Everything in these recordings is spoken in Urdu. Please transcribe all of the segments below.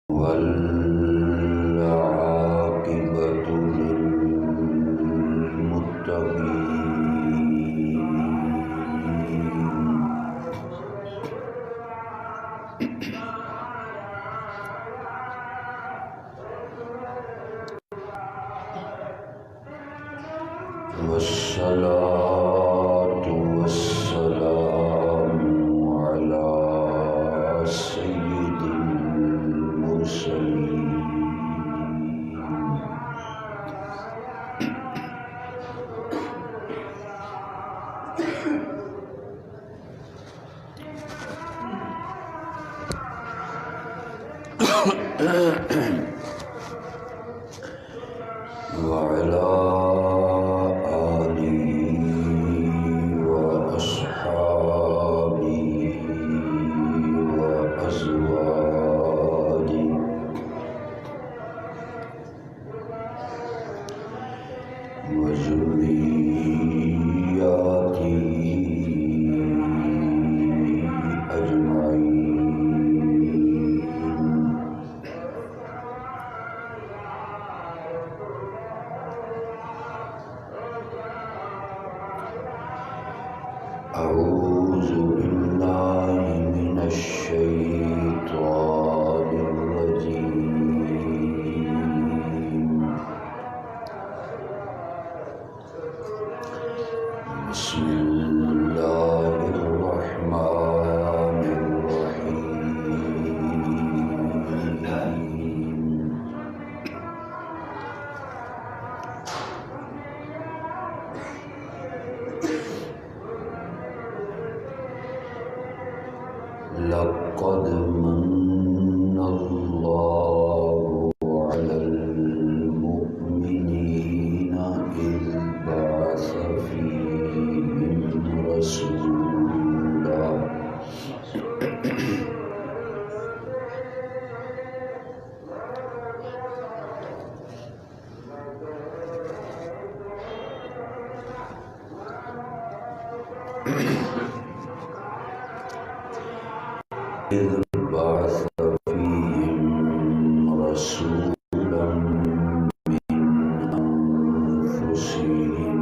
والعاقبة للمتقين والصلاة والسلام على سيد المرسلين وعلى آله وأصحابه وأزواجه وذرياته أجمعين أعوذ بالله من الشيطان الرجيم بسم الله الرحمن الرحيم لقد من الله على المؤمنين إذ بعث فيهم رسولا إذ بعث فيهم رسولا من أنفسهم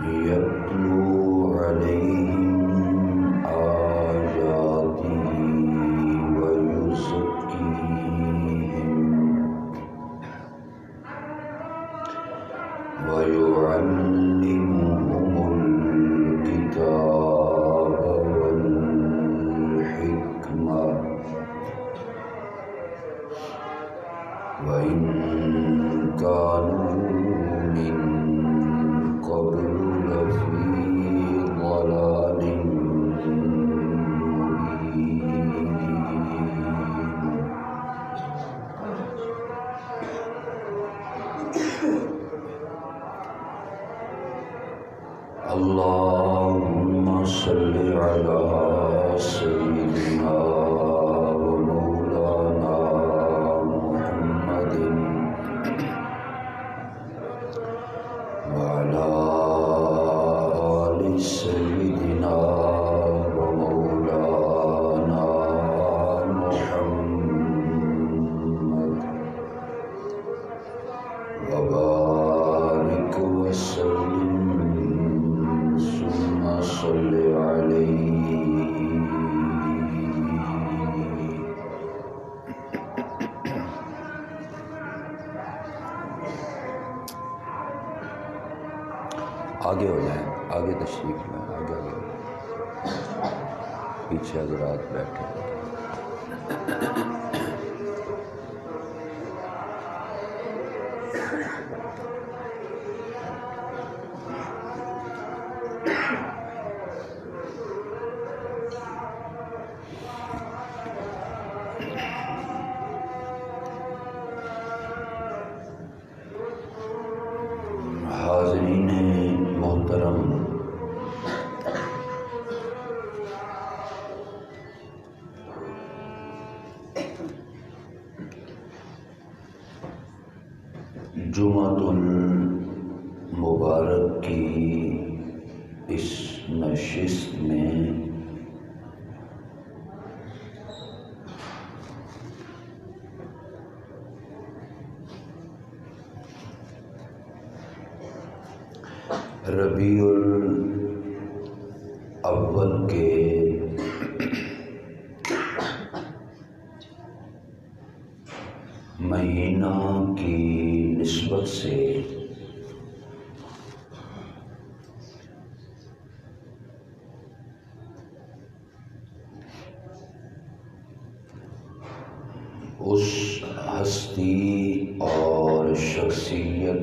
يتلو عليهم آياته ويزكيهم ويعلمهم الكتاب والحكمة وإن كانوا من قبل لفي ضلال مبين اللهم صل على سيدنا ومولانا محمد وعلى آل سيدنا ومولانا محمد وبارك وسلم ثم صل عليه آگے ہو جائیں، آگے تشریف لیں، آگے پیچھے حضرات بیٹھے حاضرین محترم، جمعۃ المبارک کی اس نشست میں ربیع الاول کے مہینہ کی نسبت سے اس ہستی اور شخصیت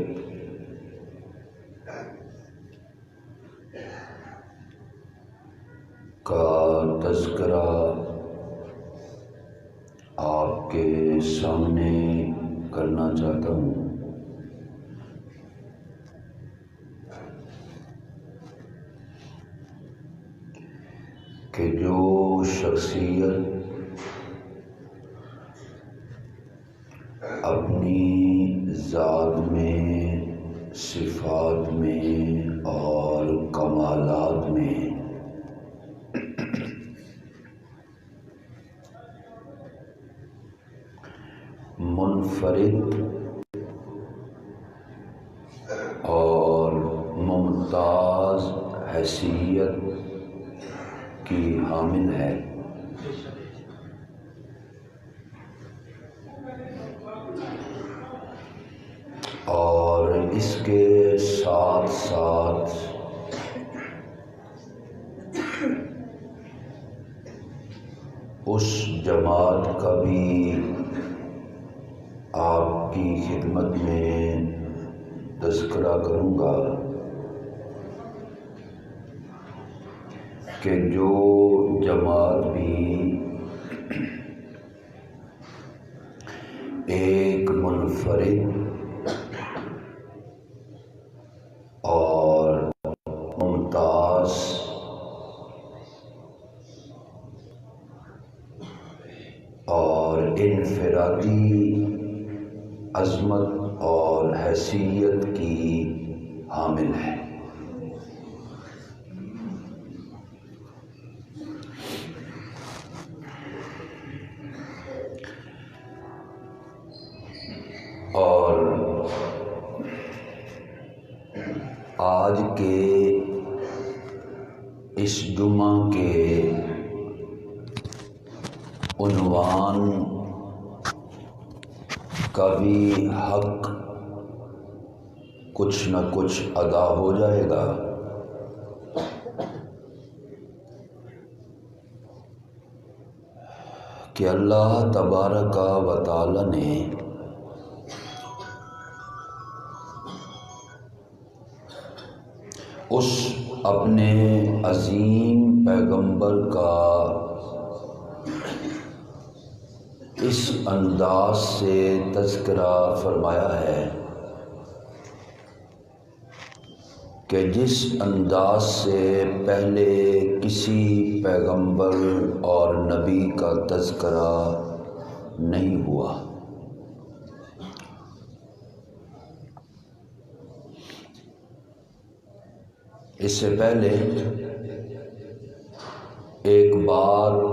کا تذکرہ آپ کے سامنے کرنا چاہتا ہوں کہ جو شخصیت اپنی ذات میں، صفات میں اور کمالات میں منفرد اور ممتاز حیثیت کی حامل ہے، اور اس کے ساتھ ساتھ اس جماعت کا بھی آپ کی خدمت میں تذکرہ کروں گا کہ جو جماعت بھی ایک منفرد اور ممتاز اور انفرادی عظمت اور حیثیت کی حامل ہے، اور آج کے اس جمعہ کے عنوان کا بھی حق کچھ نہ کچھ ادا ہو جائے گا کہ اللہ تبارک و تعالی نے اس اپنے عظیم پیغمبر کا اس انداز سے تذکرہ فرمایا ہے کہ جس انداز سے پہلے کسی پیغمبر اور نبی کا تذکرہ نہیں ہوا۔ اس سے پہلے ایک بات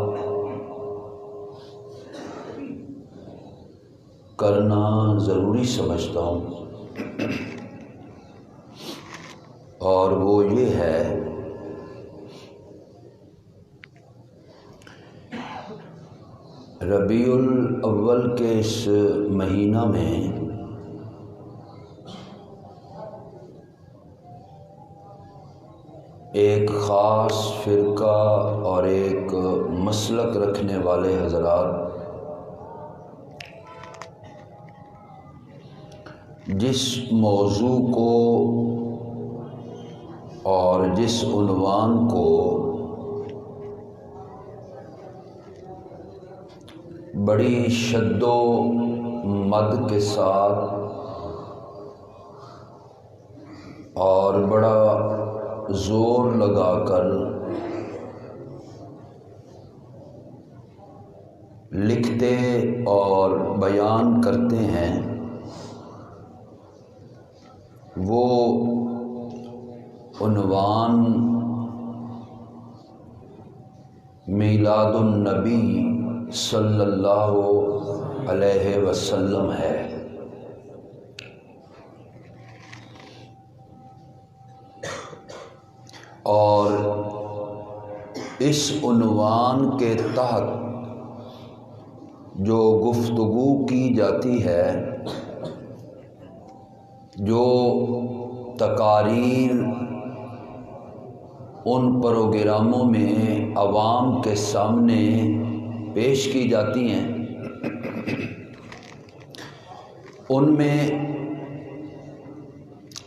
کرنا ضروری سمجھتا ہوں، اور وہ یہ ہے ربیع الاول کے اس مہینہ میں ایک خاص فرقہ اور ایک مسلک رکھنے والے حضرات جس موضوع کو اور جس عنوان کو بڑی شد و مد کے ساتھ اور بڑا زور لگا کر لکھتے اور بیان کرتے ہیں، وہ عنوان میلاد النبی صلی اللہ علیہ وسلم ہے۔ اور اس عنوان کے تحت جو گفتگو کی جاتی ہے، جو تقاریر ان پروگراموں میں عوام کے سامنے پیش کی جاتی ہیں، ان میں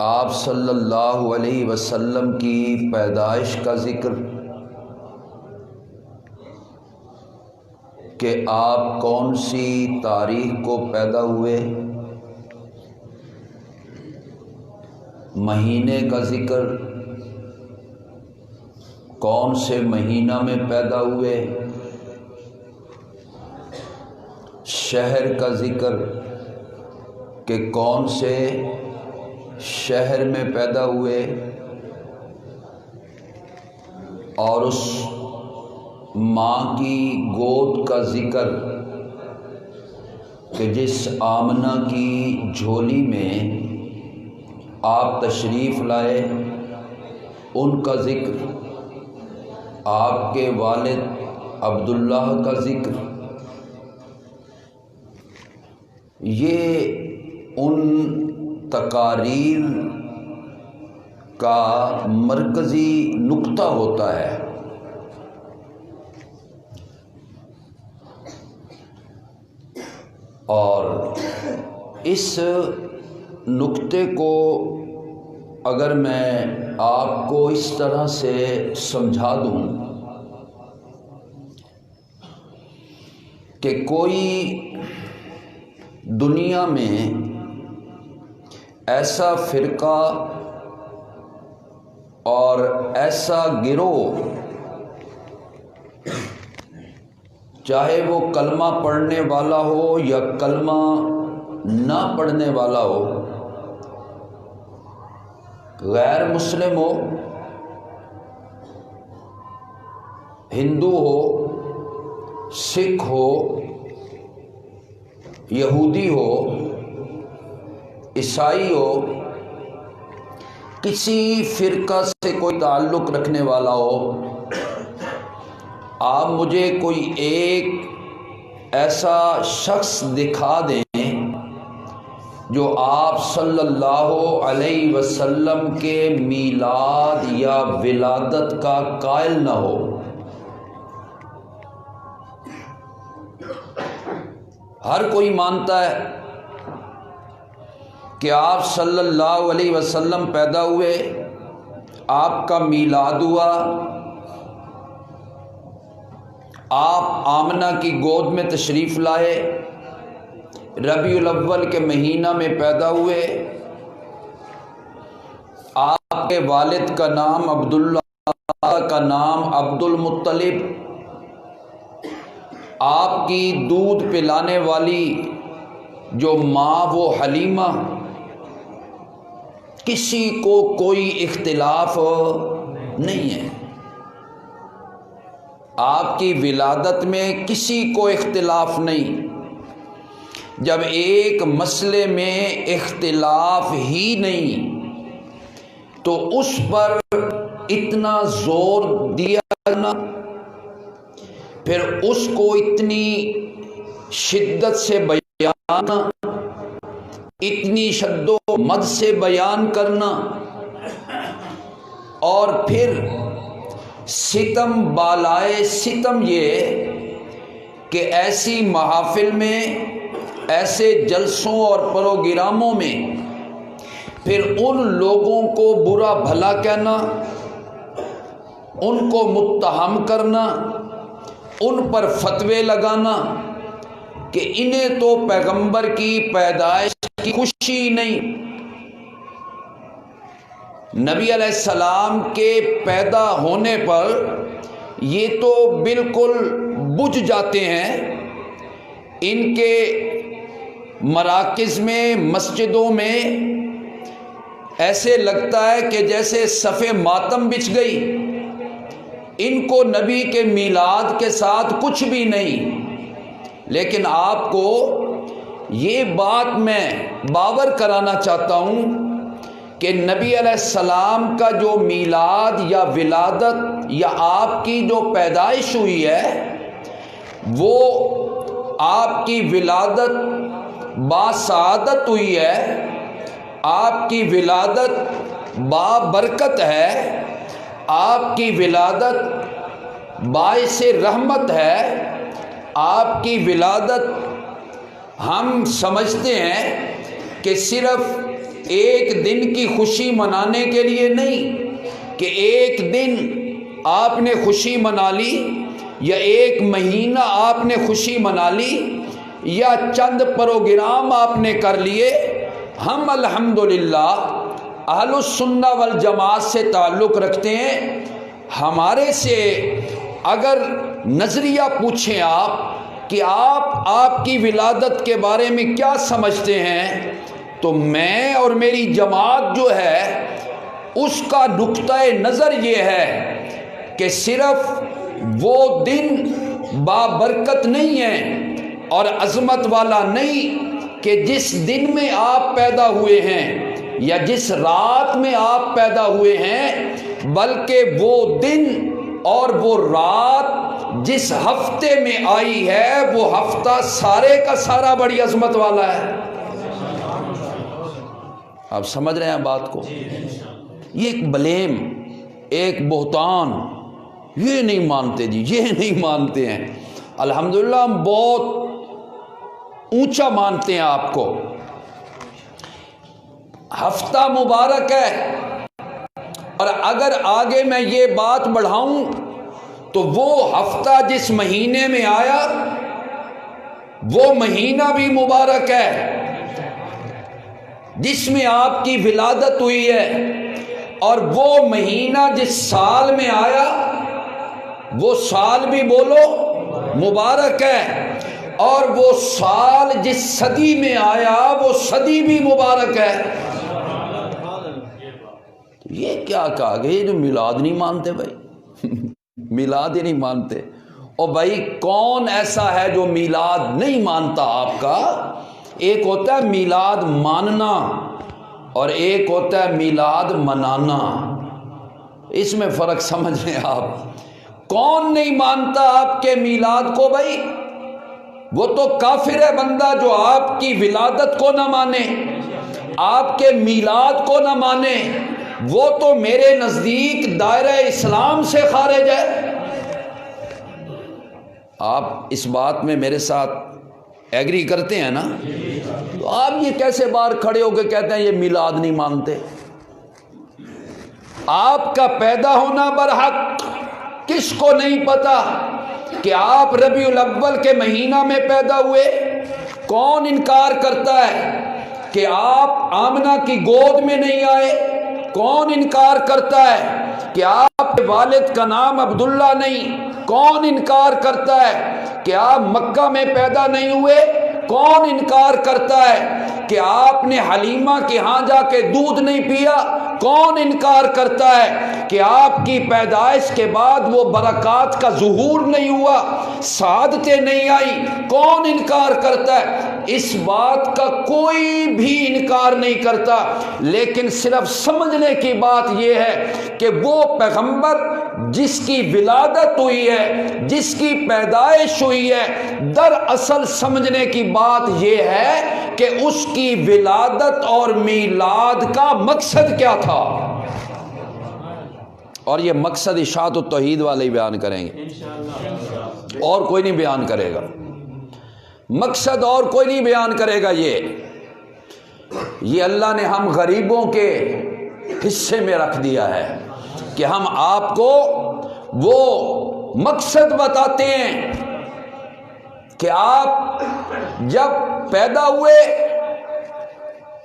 آپ صلی اللہ علیہ وسلم کی پیدائش کا ذکر، کہ آپ کون سی تاریخ کو پیدا ہوئے، مہینے کا ذکر، کون سے مہینہ میں پیدا ہوئے، شہر کا ذکر کہ کون سے شہر میں پیدا ہوئے، اور اس ماں کی گود کا ذکر کہ جس آمنہ کی جھولی میں آپ تشریف لائے ان کا ذکر، آپ کے والد عبداللہ کا ذکر۔ یہ ان تقاریر کا مرکزی نقطہ ہوتا ہے، اور اس نقطے کو اگر میں آپ کو اس طرح سے سمجھا دوں کہ کوئی دنیا میں ایسا فرقہ اور ایسا گروہ، چاہے وہ کلمہ پڑھنے والا ہو یا کلمہ نہ پڑھنے والا ہو، غیر مسلم ہو، ہندو ہو، سکھ ہو، یہودی ہو، عیسائی ہو، کسی فرقہ سے کوئی تعلق رکھنے والا ہو، آپ مجھے کوئی ایک ایسا شخص دکھا دیں جو آپ صلی اللہ علیہ وسلم کے میلاد یا ولادت کا قائل نہ ہو۔ ہر کوئی مانتا ہے کہ آپ صلی اللہ علیہ وسلم پیدا ہوئے، آپ کا میلاد ہوا، آپ آمنہ کی گود میں تشریف لائے، ربیع الاول کے مہینہ میں پیدا ہوئے، آپ کے والد کا نام عبداللہ، کا نام عبد المطلب، آپ کی دودھ پلانے والی جو ماں وہ حلیمہ، کسی کو کوئی اختلاف نہیں ہے، آپ کی ولادت میں کسی کو اختلاف نہیں۔ جب ایک مسئلے میں اختلاف ہی نہیں تو اس پر اتنا زور دیا کرنا، پھر اس کو اتنی شدت سے بیان، اتنی شد و مد سے بیان کرنا، اور پھر ستم بالائے ستم یہ کہ ایسی محافل میں، ایسے جلسوں اور پروگراموں میں پھر ان لوگوں کو برا بھلا کہنا، ان کو متہم کرنا، ان پر فتوے لگانا کہ انہیں تو پیغمبر کی پیدائش کی خوشی نہیں، نبی علیہ السلام کے پیدا ہونے پر یہ تو بالکل بجھ جاتے ہیں، ان کے مراکز میں، مسجدوں میں ایسے لگتا ہے کہ جیسے صف ماتم بچھ گئی، ان کو نبی کے میلاد کے ساتھ کچھ بھی نہیں۔ لیکن آپ کو یہ بات میں باور کرانا چاہتا ہوں کہ نبی علیہ السلام کا جو میلاد یا ولادت یا آپ کی جو پیدائش ہوئی ہے وہ آپ کی ولادت باسعادت ہوئی ہے، آپ کی ولادت بابرکت ہے، آپ کی ولادت باعث رحمت ہے، آپ کی ولادت ہم سمجھتے ہیں کہ صرف ایک دن کی خوشی منانے کے لیے نہیں کہ ایک دن آپ نے خوشی منا لی یا ایک مہینہ آپ نے خوشی منا لی یا چند پروگرام آپ نے کر لیے۔ ہم الحمدللہ اہل السنہ والجماعت سے تعلق رکھتے ہیں، ہمارے سے اگر نظریہ پوچھیں آپ کہ آپ کی ولادت کے بارے میں کیا سمجھتے ہیں، تو میں اور میری جماعت جو ہے اس کا نقطہ نظر یہ ہے کہ صرف وہ دن بابرکت نہیں ہے اور عظمت والا نہیں کہ جس دن میں آپ پیدا ہوئے ہیں یا جس رات میں آپ پیدا ہوئے ہیں، بلکہ وہ دن اور وہ رات جس ہفتے میں آئی ہے وہ ہفتہ سارے کا سارا بڑی عظمت والا ہے۔ آپ سمجھ رہے ہیں بات کو؟ یہ ایک بلیم، ایک بہتان، یہ نہیں مانتے جی، یہ نہیں مانتے ہیں۔ الحمدللہ ہم بہت اونچا مانتے ہیں آپ کو۔ ہفتہ مبارک ہے، اور اگر آگے میں یہ بات بڑھاؤں تو وہ ہفتہ جس مہینے میں آیا وہ مہینہ بھی مبارک ہے جس میں آپ کی ولادت ہوئی ہے، اور وہ مہینہ جس سال میں آیا وہ سال بھی بولو مبارک ہے، اور وہ سال جس صدی میں آیا وہ صدی بھی مبارک ہے۔ یہ کیا کہا کہ یہ جو میلاد نہیں مانتے بھائی، میلاد ہی نہیں مانتے۔ اور بھائی کون ایسا ہے جو میلاد نہیں مانتا آپ کا؟ ایک ہوتا ہے میلاد ماننا اور ایک ہوتا ہے میلاد منانا، اس میں فرق سمجھ لیں آپ۔ کون نہیں مانتا آپ کے میلاد کو بھائی؟ وہ تو کافر ہے بندہ جو آپ کی ولادت کو نہ مانے، آپ کے میلاد کو نہ مانے، وہ تو میرے نزدیک دائرہ اسلام سے خارج ہے۔ آپ اس بات میں میرے ساتھ ایگری کرتے ہیں نا؟ تو آپ یہ کیسے باہر کھڑے ہو کے کہتے ہیں یہ میلاد نہیں مانتے؟ آپ کا پیدا ہونا برحق کس کو نہیں پتا کہ آپ ربیع الاول کے مہینہ میں پیدا ہوئے؟ کون انکار کرتا ہے کہ آپ آمنہ کی گود میں نہیں آئے؟ کون انکار کرتا ہے کہ آپ کے والد کا نام عبداللہ نہیں؟ کون انکار کرتا ہے کہ آپ مکہ میں پیدا نہیں ہوئے؟ کون انکار کرتا ہے کہ آپ نے حلیمہ کے ہاں جا کے دودھ نہیں پیا؟ کون انکار کرتا ہے کہ آپ کی پیدائش کے بعد وہ برکات کا ظہور نہیں ہوا، سعادتیں نہیں آئی؟ کون انکار کرتا ہے؟ اس بات کا کوئی بھی انکار نہیں کرتا، لیکن صرف سمجھنے کی بات یہ ہے کہ وہ پیغمبر جس کی ولادت ہوئی ہے، جس کی پیدائش ہوئی ہے، دراصل سمجھنے کی بات یہ ہے کہ اس کی ولادت اور میلاد کا مقصد کیا تھا، اور یہ مقصد اشاعت التوحید والے ہی بیان کریں گے، اور کوئی نہیں بیان کرے گا۔ مقصد اور کوئی نہیں بیان کرے گا۔ یہ اللہ نے ہم غریبوں کے حصے میں رکھ دیا ہے کہ ہم آپ کو وہ مقصد بتاتے ہیں کہ آپ جب پیدا ہوئے۔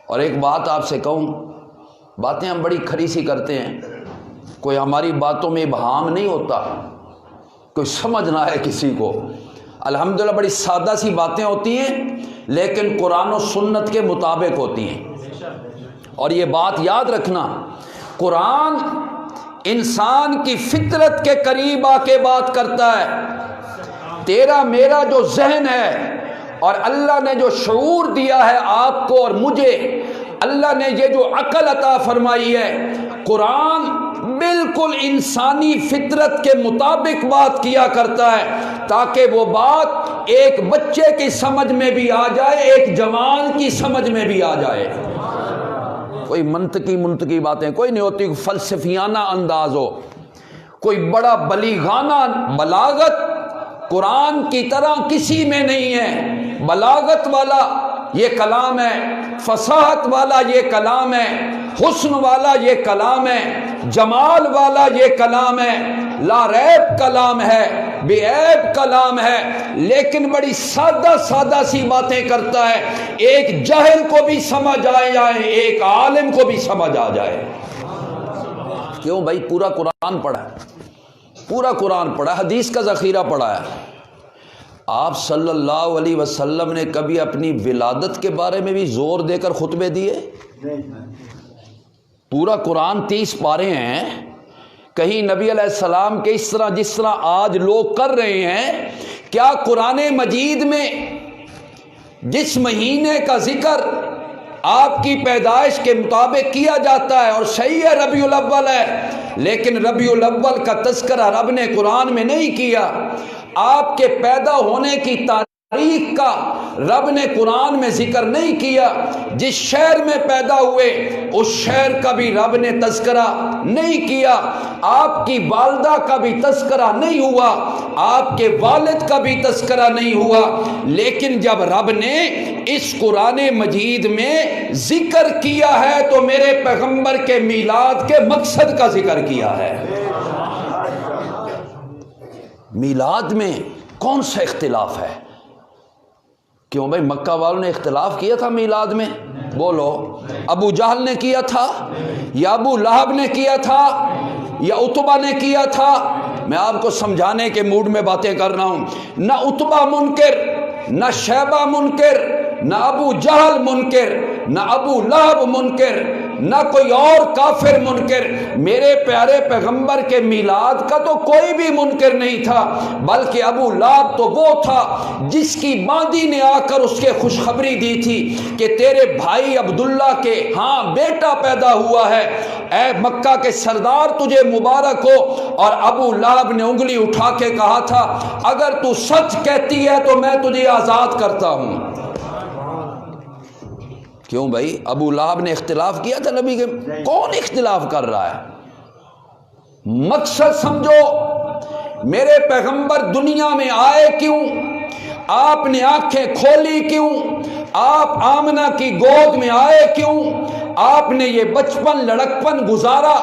اور ایک بات آپ سے کہوں، باتیں ہم بڑی کھری سی کرتے ہیں، کوئی ہماری باتوں میں ابہام نہیں ہوتا، کوئی سمجھ نہ آئے کسی کو۔ الحمدللہ بڑی سادہ سی باتیں ہوتی ہیں لیکن قرآن و سنت کے مطابق ہوتی ہیں۔ اور یہ بات یاد رکھنا، قرآن انسان کی فطرت کے قریب آ کے بات کرتا ہے۔ تیرا میرا جو ذہن ہے اور اللہ نے جو شعور دیا ہے آپ کو اور مجھے، اللہ نے یہ جو عقل عطا فرمائی ہے، قرآن بالکل انسانی فطرت کے مطابق بات کیا کرتا ہے تاکہ وہ بات ایک بچے کی سمجھ میں بھی آ جائے، ایک جوان کی سمجھ میں بھی آ جائے۔ کوئی منطقی باتیں کوئی نہیں ہوتی، فلسفیانہ انداز ہو، کوئی بڑا بلیغانہ بلاغت قرآن کی طرح کسی میں نہیں ہے۔ بلاغت والا یہ کلام ہے، فصاحت والا یہ کلام ہے، حسن والا یہ کلام ہے، جمال والا یہ کلام ہے، لا ریب کلام ہے، بے عیب کلام ہے، لیکن بڑی سادہ سی باتیں کرتا ہے، ایک جاہل کو بھی سمجھ آ جائے، ایک عالم کو بھی سمجھ آ جائے۔ کیوں بھائی؟ پورا قرآن پڑھا ہے، پورا قرآن پڑھا، حدیث کا ذخیرہ پڑھا ہے۔ آپ صلی اللہ علیہ وسلم نے کبھی اپنی ولادت کے بارے میں بھی زور دے کر خطبے دیے؟ پورا قرآن 30 پارے ہیں، کہیں نبی علیہ السلام کے اس طرح جس طرح آج لوگ کر رہے ہیں؟ کیا قرآن مجید میں جس مہینے کا ذکر آپ کی پیدائش کے مطابق کیا جاتا ہے، اور صحیح ہے ربیع الاول ہے، لیکن ربیع الاول کا تذکرہ رب نے قرآن میں نہیں کیا، آپ کے پیدا ہونے کی تاریخ کا رب نے قرآن میں ذکر نہیں کیا، جس شہر میں پیدا ہوئے اس شہر کا بھی رب نے تذکرہ نہیں کیا، آپ کی والدہ کا بھی تذکرہ نہیں ہوا، آپ کے والد کا بھی تذکرہ نہیں ہوا، لیکن جب رب نے اس قرآن مجید میں ذکر کیا ہے تو میرے پیغمبر کے میلاد کے مقصد کا ذکر کیا ہے۔ میلاد میں کون سا اختلاف ہے؟ کیوں بھائی؟ مکہ والوں نے اختلاف کیا تھا میلاد میں؟ بولو، ابو جہل نے کیا تھا یا ابو لہب نے کیا تھا یا عتبہ نے کیا تھا؟ میں آپ کو سمجھانے کے موڈ میں باتیں کر رہا ہوں۔ نہ عتبہ منکر، نہ شیبہ منکر، نہ ابو جہل منکر، نہ ابو لہب منکر، نہ کوئی اور کافر منکر، میرے پیارے پیغمبر کے میلاد کا تو کوئی بھی منکر نہیں تھا، بلکہ ابو لہب تو وہ تھا جس کی باندی نے آ کر اس کے خوشخبری دی تھی کہ تیرے بھائی عبداللہ کے ہاں بیٹا پیدا ہوا ہے، اے مکہ کے سردار تجھے مبارک ہو۔ اور ابو لہب نے انگلی اٹھا کے کہا تھا اگر تو سچ کہتی ہے تو میں تجھے آزاد کرتا ہوں۔ کیوں بھائی؟ ابو لہب نے اختلاف کیا تھا نبی کے؟ کون اختلاف کر رہا ہے؟ مقصد سمجھو، میرے پیغمبر دنیا میں آئے کیوں؟ آپ نے آنکھیں کھولی کیوں؟ آپ آمنہ کی گود میں آئے کیوں؟ آپ نے یہ بچپن لڑکپن گزارا،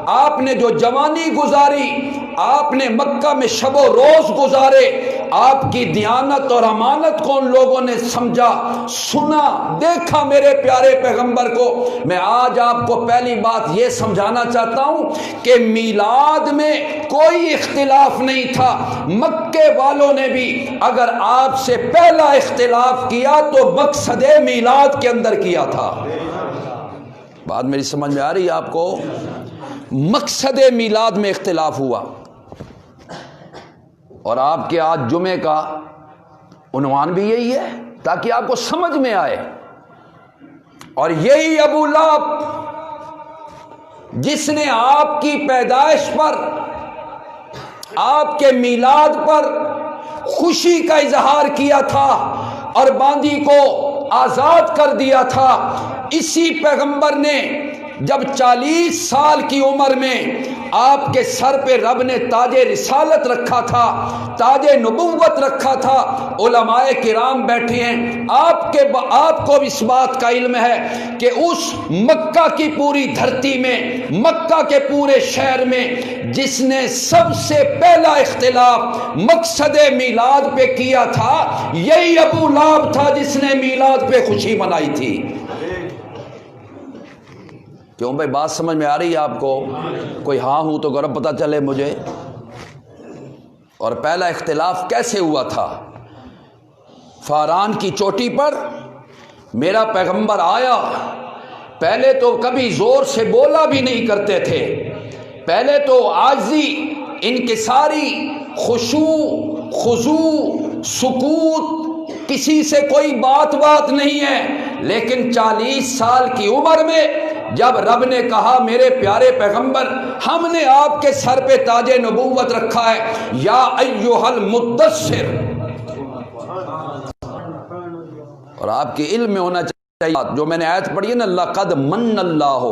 آپ نے جو جوانی گزاری، آپ نے مکہ میں شب و روز گزارے، آپ کی دیانت اور امانت کو ان لوگوں نے سمجھا، سنا، دیکھا میرے پیارے پیغمبر کو۔ میں آج آپ کو پہلی بات یہ سمجھانا چاہتا ہوں کہ میلاد میں کوئی اختلاف نہیں تھا، مکے والوں نے بھی اگر آپ سے پہلا اختلاف کیا تو مقصد میلاد کے اندر کیا تھا۔ بات میری سمجھ میں آ رہی ہے آپ کو؟ مقصد میلاد میں اختلاف ہوا، اور آپ کے آج جمعے کا عنوان بھی یہی ہے تاکہ آپ کو سمجھ میں آئے۔ اور یہی ابو لہب جس نے آپ کی پیدائش پر، آپ کے میلاد پر خوشی کا اظہار کیا تھا اور باندی کو آزاد کر دیا تھا، اسی پیغمبر نے جب 40 سال کی عمر میں آپ کے سر پہ رب نے تاج رسالت رکھا تھا، تاج نبوت رکھا تھا، علماء کرام بیٹھے ہیں، آپ کو اس بات کا علم ہے کہ اس مکہ کی پوری دھرتی میں، مکہ کے پورے شہر میں جس نے سب سے پہلا اختلاف مقصد میلاد پہ کیا تھا یہی ابو لہب تھا جس نے میلاد پہ خوشی منائی تھی۔ کیوں بھائی؟ بات سمجھ میں آ رہی ہے آپ کو؟ کوئی ہاں ہوں تو ذرا پتہ چلے مجھے۔ اور پہلا اختلاف کیسے ہوا تھا؟ فاران کی چوٹی پر میرا پیغمبر آیا، پہلے تو کبھی زور سے بولا بھی نہیں کرتے تھے، پہلے تو عاجزی، انکساری، خشوع، خضوع، سکوت کسی سے کوئی بات نہیں ہے، لیکن 40 سال کی عمر میں جب رب نے کہا میرے پیارے پیغمبر ہم نے آپ کے سر پہ تاج نبوت رکھا ہے، یا ایھا المدثر، اور آپ کے علم میں ہونا چاہیے جو میں نے آیت پڑھی ہے نا، لقد من اللہ،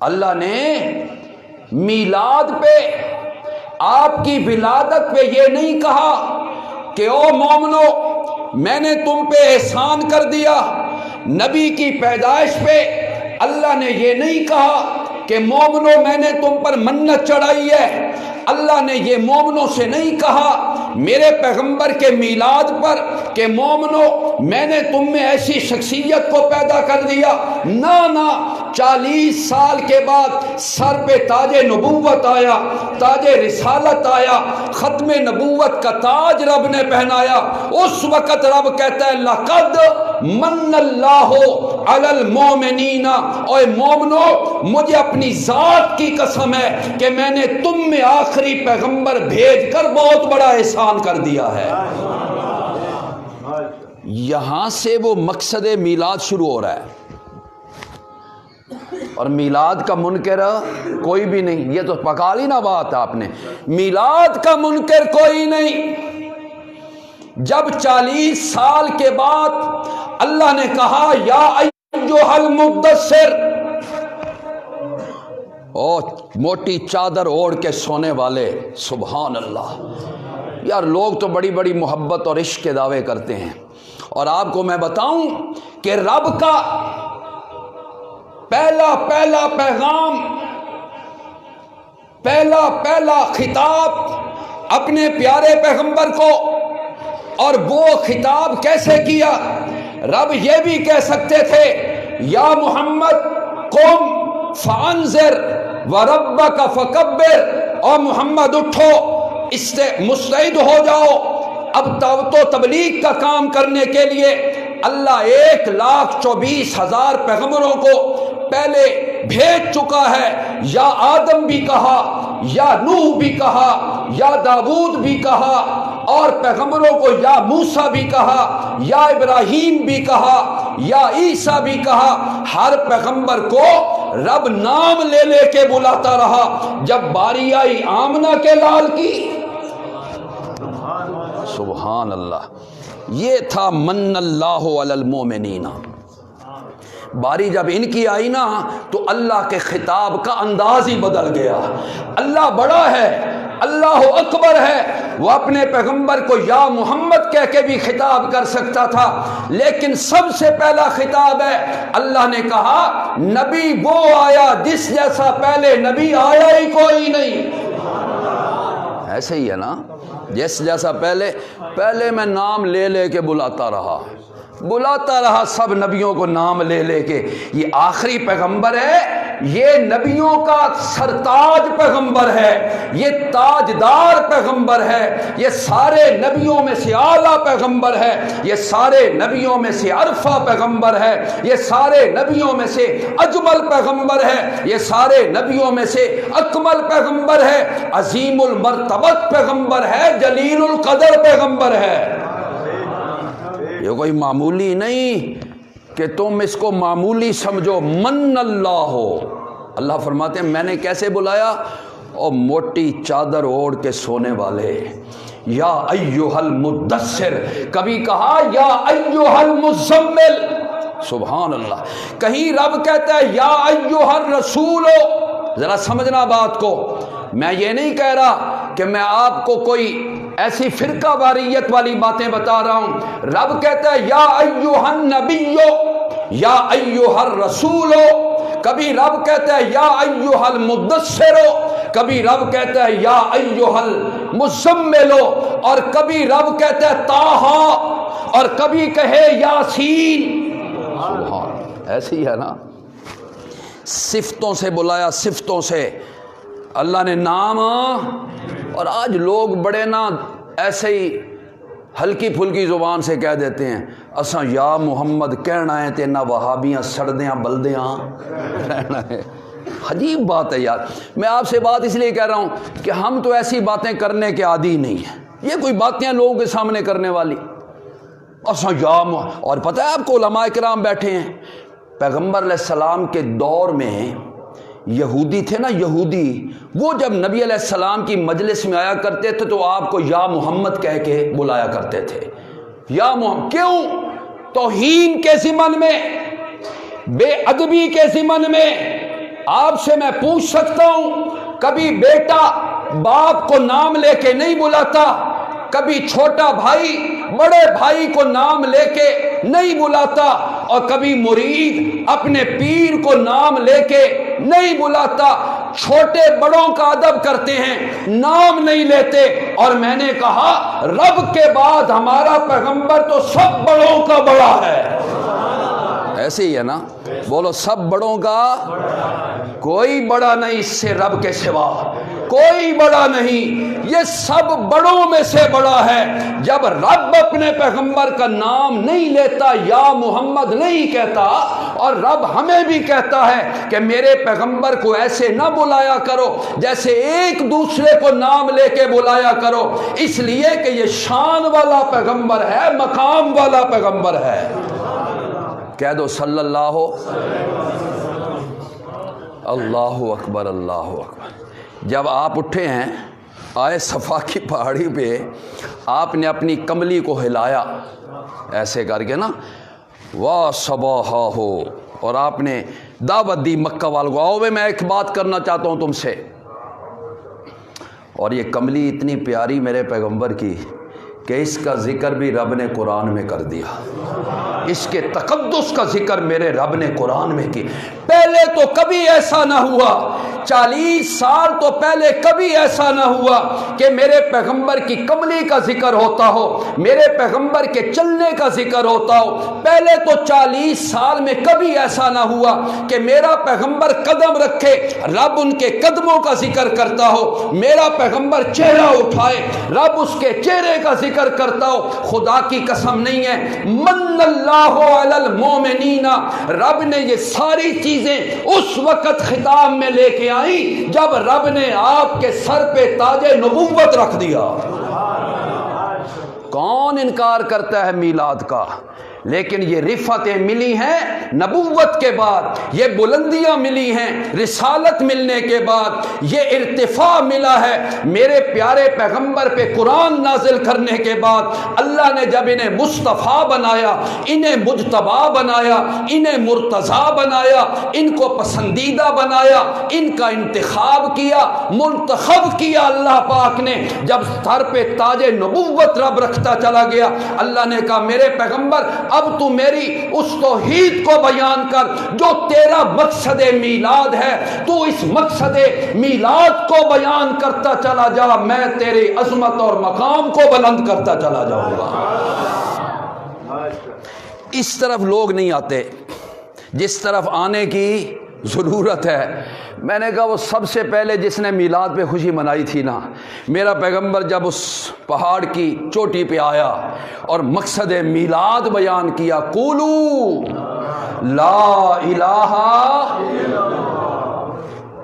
اللہ نے میلاد پہ آپ کی ولادت پہ یہ نہیں کہا کہ او مومنو میں نے تم پہ احسان کر دیا، نبی کی پیدائش پہ اللہ نے یہ نہیں کہا کہ مومنو میں نے تم پر منت چڑھائی ہے، اللہ نے یہ مومنوں سے نہیں کہا میرے پیغمبر کے میلاد پر کہ مومنو میں نے تم میں ایسی شخصیت کو پیدا کر دیا، نہ 40 سال کے بعد سر پہ تاج نبوت آیا، تاج رسالت آیا، ختم نبوت کا تاج رب نے پہنایا، اس وقت رب کہتا ہے لقد من اللہ علی المومنین، اے مومنو مجھے اپنی ذات کی قسم ہے کہ میں نے تم میں آخری پیغمبر بھیج کر بہت بڑا احسان کر دیا ہے۔ یہاں سے وہ مقصد میلاد شروع ہو رہا ہے، اور میلاد کا منکر کوئی بھی نہیں، یہ تو پکا لی نا بات آپ نے، میلاد کا منکر کوئی نہیں۔ جب 40 سال کے بعد اللہ نے کہا یا ایھا المدثر، او موٹی چادر اوڑھ کے سونے والے، سبحان اللہ۔ یار لوگ تو بڑی بڑی محبت اور عشق کے دعوے کرتے ہیں، اور آپ کو میں بتاؤں کہ رب کا پہلا پیغام، پہلا خطاب اپنے پیارے پیغمبر کو، اور وہ خطاب کیسے کیا؟ رب یہ بھی کہہ سکتے تھے یا محمد قم فانذر وربک فکبر، اور محمد اٹھو مستعد ہو جاؤ اب تو تبلیغ کا کام کرنے کے لیے۔ اللہ 1,24,000 پیغمبروں کو پہلے بھیج چکا ہے، یا آدم بھی کہا، یا نوح بھی کہا، یا داؤد بھی کہا، اور پیغمبروں کو یا موسیٰ بھی کہا، یا ابراہیم بھی کہا، یا عیسیٰ بھی کہا۔ ہر پیغمبر کو رب نام لے لے کے بلاتا رہا۔ جب باری آئی آمنہ کے لال کی، سبحان اللہ، یہ تھا من اللہ علی المومنین۔ باری جب ان کی آئی نا تو اللہ کے خطاب کا انداز ہی بدل گیا۔ اللہ بڑا ہے، اللہ اکبر ہے، وہ اپنے پیغمبر کو یا محمد کہہ کے بھی خطاب کر سکتا تھا، لیکن سب سے پہلا خطاب ہے اللہ نے کہا نبی وہ آیا جس جیسا پہلے نبی آیا ہی کوئی نہیں۔ ایسے ہی ہے نا، جس جیسا پہلے میں نام لے لے کے بلاتا رہا سب نبیوں کو نام لے لے کے، یہ آخری پیغمبر ہے، یہ نبیوں کا سرتاج پیغمبر ہے، یہ تاجدار پیغمبر ہے، یہ سارے نبیوں میں سے اعلیٰ پیغمبر ہے، یہ سارے نبیوں میں سے عرفہ پیغمبر ہے، یہ سارے نبیوں میں سے اجمل پیغمبر ہے، یہ سارے نبیوں میں سے اکمل پیغمبر ہے، عظیم المرتبت پیغمبر ہے، جلیل القدر پیغمبر ہے۔ یہ کوئی معمولی نہیں کہ تم اس کو معمولی سمجھو۔ من اللہ ہو، اللہ فرماتے ہیں میں نے کیسے بلایا؟ اور موٹی چادر اوڑھ کے سونے والے، یا ایھا المدثر، کبھی کہا یا ایھا المزمل، سبحان اللہ۔ کہیں رب کہتا ہے یا ایھا الرسول، ذرا سمجھنا بات کو، میں یہ نہیں کہہ رہا کہ میں آپ کو کوئی ایسی فرقہ واریت والی باتیں بتا رہا ہوں۔ رب کہتا ہے یا ایھا النبی، یا ایھا الرسول، کبھی رب کہتا ہے یا ایھا المدثر، کبھی رب کہتا ہے یا ایھا المزمل، اور کبھی رب کہتا ہے طٰہٰ، اور کبھی کہے یاسین۔ سبحان، ایسی ہی ہے نا، صفتوں سے بلایا، صفتوں سے اللہ نے نام۔ اور آج لوگ بڑے نا ایسے ہی ہلکی پھلکی زبان سے کہہ دیتے ہیں اساں یا محمد کہنا ہے تے نہ وہابیاں سڑدیاں بلدیاں رہنا ہے۔ عجیب بات ہے یار، میں آپ سے بات اس لیے کہہ رہا ہوں کہ ہم تو ایسی باتیں کرنے کے عادی نہیں ہیں، یہ کوئی باتیں لوگوں کے سامنے کرنے والی؟ اور پتہ ہے آپ کو علماء کرام بیٹھے ہیں، پیغمبر علیہ السلام کے دور میں یہودی تھے نا، یہودی، وہ جب نبی علیہ السلام کی مجلس میں آیا کرتے تھے تو آپ کو یا محمد کہہ کے بلایا کرتے تھے، یا محمد۔ کیوں؟ توہین کے ضمن میں، بے ادبی کے ضمن میں۔ آپ سے میں پوچھ سکتا ہوں، کبھی بیٹا باپ کو نام لے کے نہیں بلاتا، کبھی چھوٹا بھائی بڑے بھائی کو نام لے کے نہیں بلاتا، اور کبھی مرید اپنے پیر کو نام لے کے نہیں بلاتا۔ چھوٹے بڑوں کا ادب کرتے ہیں، نام نہیں لیتے۔ اور میں نے کہا رب کے بعد ہمارا پیغمبر تو سب بڑوں کا بڑا ہے۔ ایسے ہی ہے نا؟ بولو سب بڑوں کا، کوئی بڑا نہیں اس سے رب کے سوا، کوئی بڑا نہیں، یہ سب بڑوں میں سے بڑا ہے۔ جب رب اپنے پیغمبر کا نام نہیں لیتا، یا محمد نہیں کہتا، اور رب ہمیں بھی کہتا ہے کہ میرے پیغمبر کو ایسے نہ بلایا کرو جیسے ایک دوسرے کو نام لے کے بلایا کرو، اس لیے کہ یہ شان والا پیغمبر ہے، مقام والا پیغمبر ہے۔ کہہ دو صلی اللہ اکبر، اللہ اکبر۔ جب آپ اٹھے ہیں، آئے صفا کی پہاڑی پہ، آپ نے اپنی کملی کو ہلایا ایسے کر کے نا، واہ صباحا ہو، اور آپ نے دعوت دی مکہ والوں کو، آؤ میں ایک بات کرنا چاہتا ہوں تم سے۔ اور یہ کملی اتنی پیاری میرے پیغمبر کی کہ اس کا ذکر بھی رب نے قرآن میں کر دیا، اس کے تقدس کا ذکر میرے رب نے قرآن میں کی۔ پہلے تو کبھی ایسا نہ ہوا، 40 سال تو پہلے کبھی ایسا نہ ہوا کہ میرے پیغمبر کی کملی کا ذکر ہوتا ہو، میرے پیغمبر کے چلنے کا ذکر ہوتا ہو۔ پہلے تو 40 سال میں کبھی ایسا نہ ہوا کہ میرا پیغمبر قدم رکھے، رب ان کے قدموں کا ذکر کرتا ہو، میرا پیغمبر چہرہ اٹھائے، رب اس کے چہرے کا ذکر کرتا ہو۔ خدا کی قسم نہیں ہے، من اللہ علی المومنین، رب نے یہ ساری چیزیں اس وقت خطاب میں لے کے آئی جب رب نے آپ کے سر پہ تاج نبوت رکھ دیا۔ کون انکار کرتا ہے میلاد کا؟ لیکن یہ رفعتیں ملی ہیں نبوت کے بعد، یہ بلندیاں ملی ہیں رسالت ملنے کے بعد، یہ ارتفاع ملا ہے میرے پیارے پیغمبر پہ قرآن نازل کرنے کے بعد۔ اللہ نے جب انہیں مصطفیٰ بنایا، انہیں مجتبی بنایا، انہیں مرتضیٰ بنایا، ان کو پسندیدہ بنایا، ان کا انتخاب کیا، منتخب کیا اللہ پاک نے، جب سر پہ تاج نبوت رب رکھتا چلا گیا، اللہ نے کہا میرے پیغمبر اب تو میری اس توحید کو بیان کر جو تیرا مقصد میلاد ہے، تو اس مقصد میلاد کو بیان کرتا چلا جا، میں تیری عظمت اور مقام کو بلند کرتا چلا جاؤں گا۔ اس طرف لوگ نہیں آتے جس طرف آنے کی ضرورت ہے۔ میں نے کہا وہ سب سے پہلے جس نے میلاد پہ خوشی منائی تھی نا، میرا پیغمبر جب اس پہاڑ کی چوٹی پہ آیا اور مقصد میلاد بیان کیا، قولو لا الہ،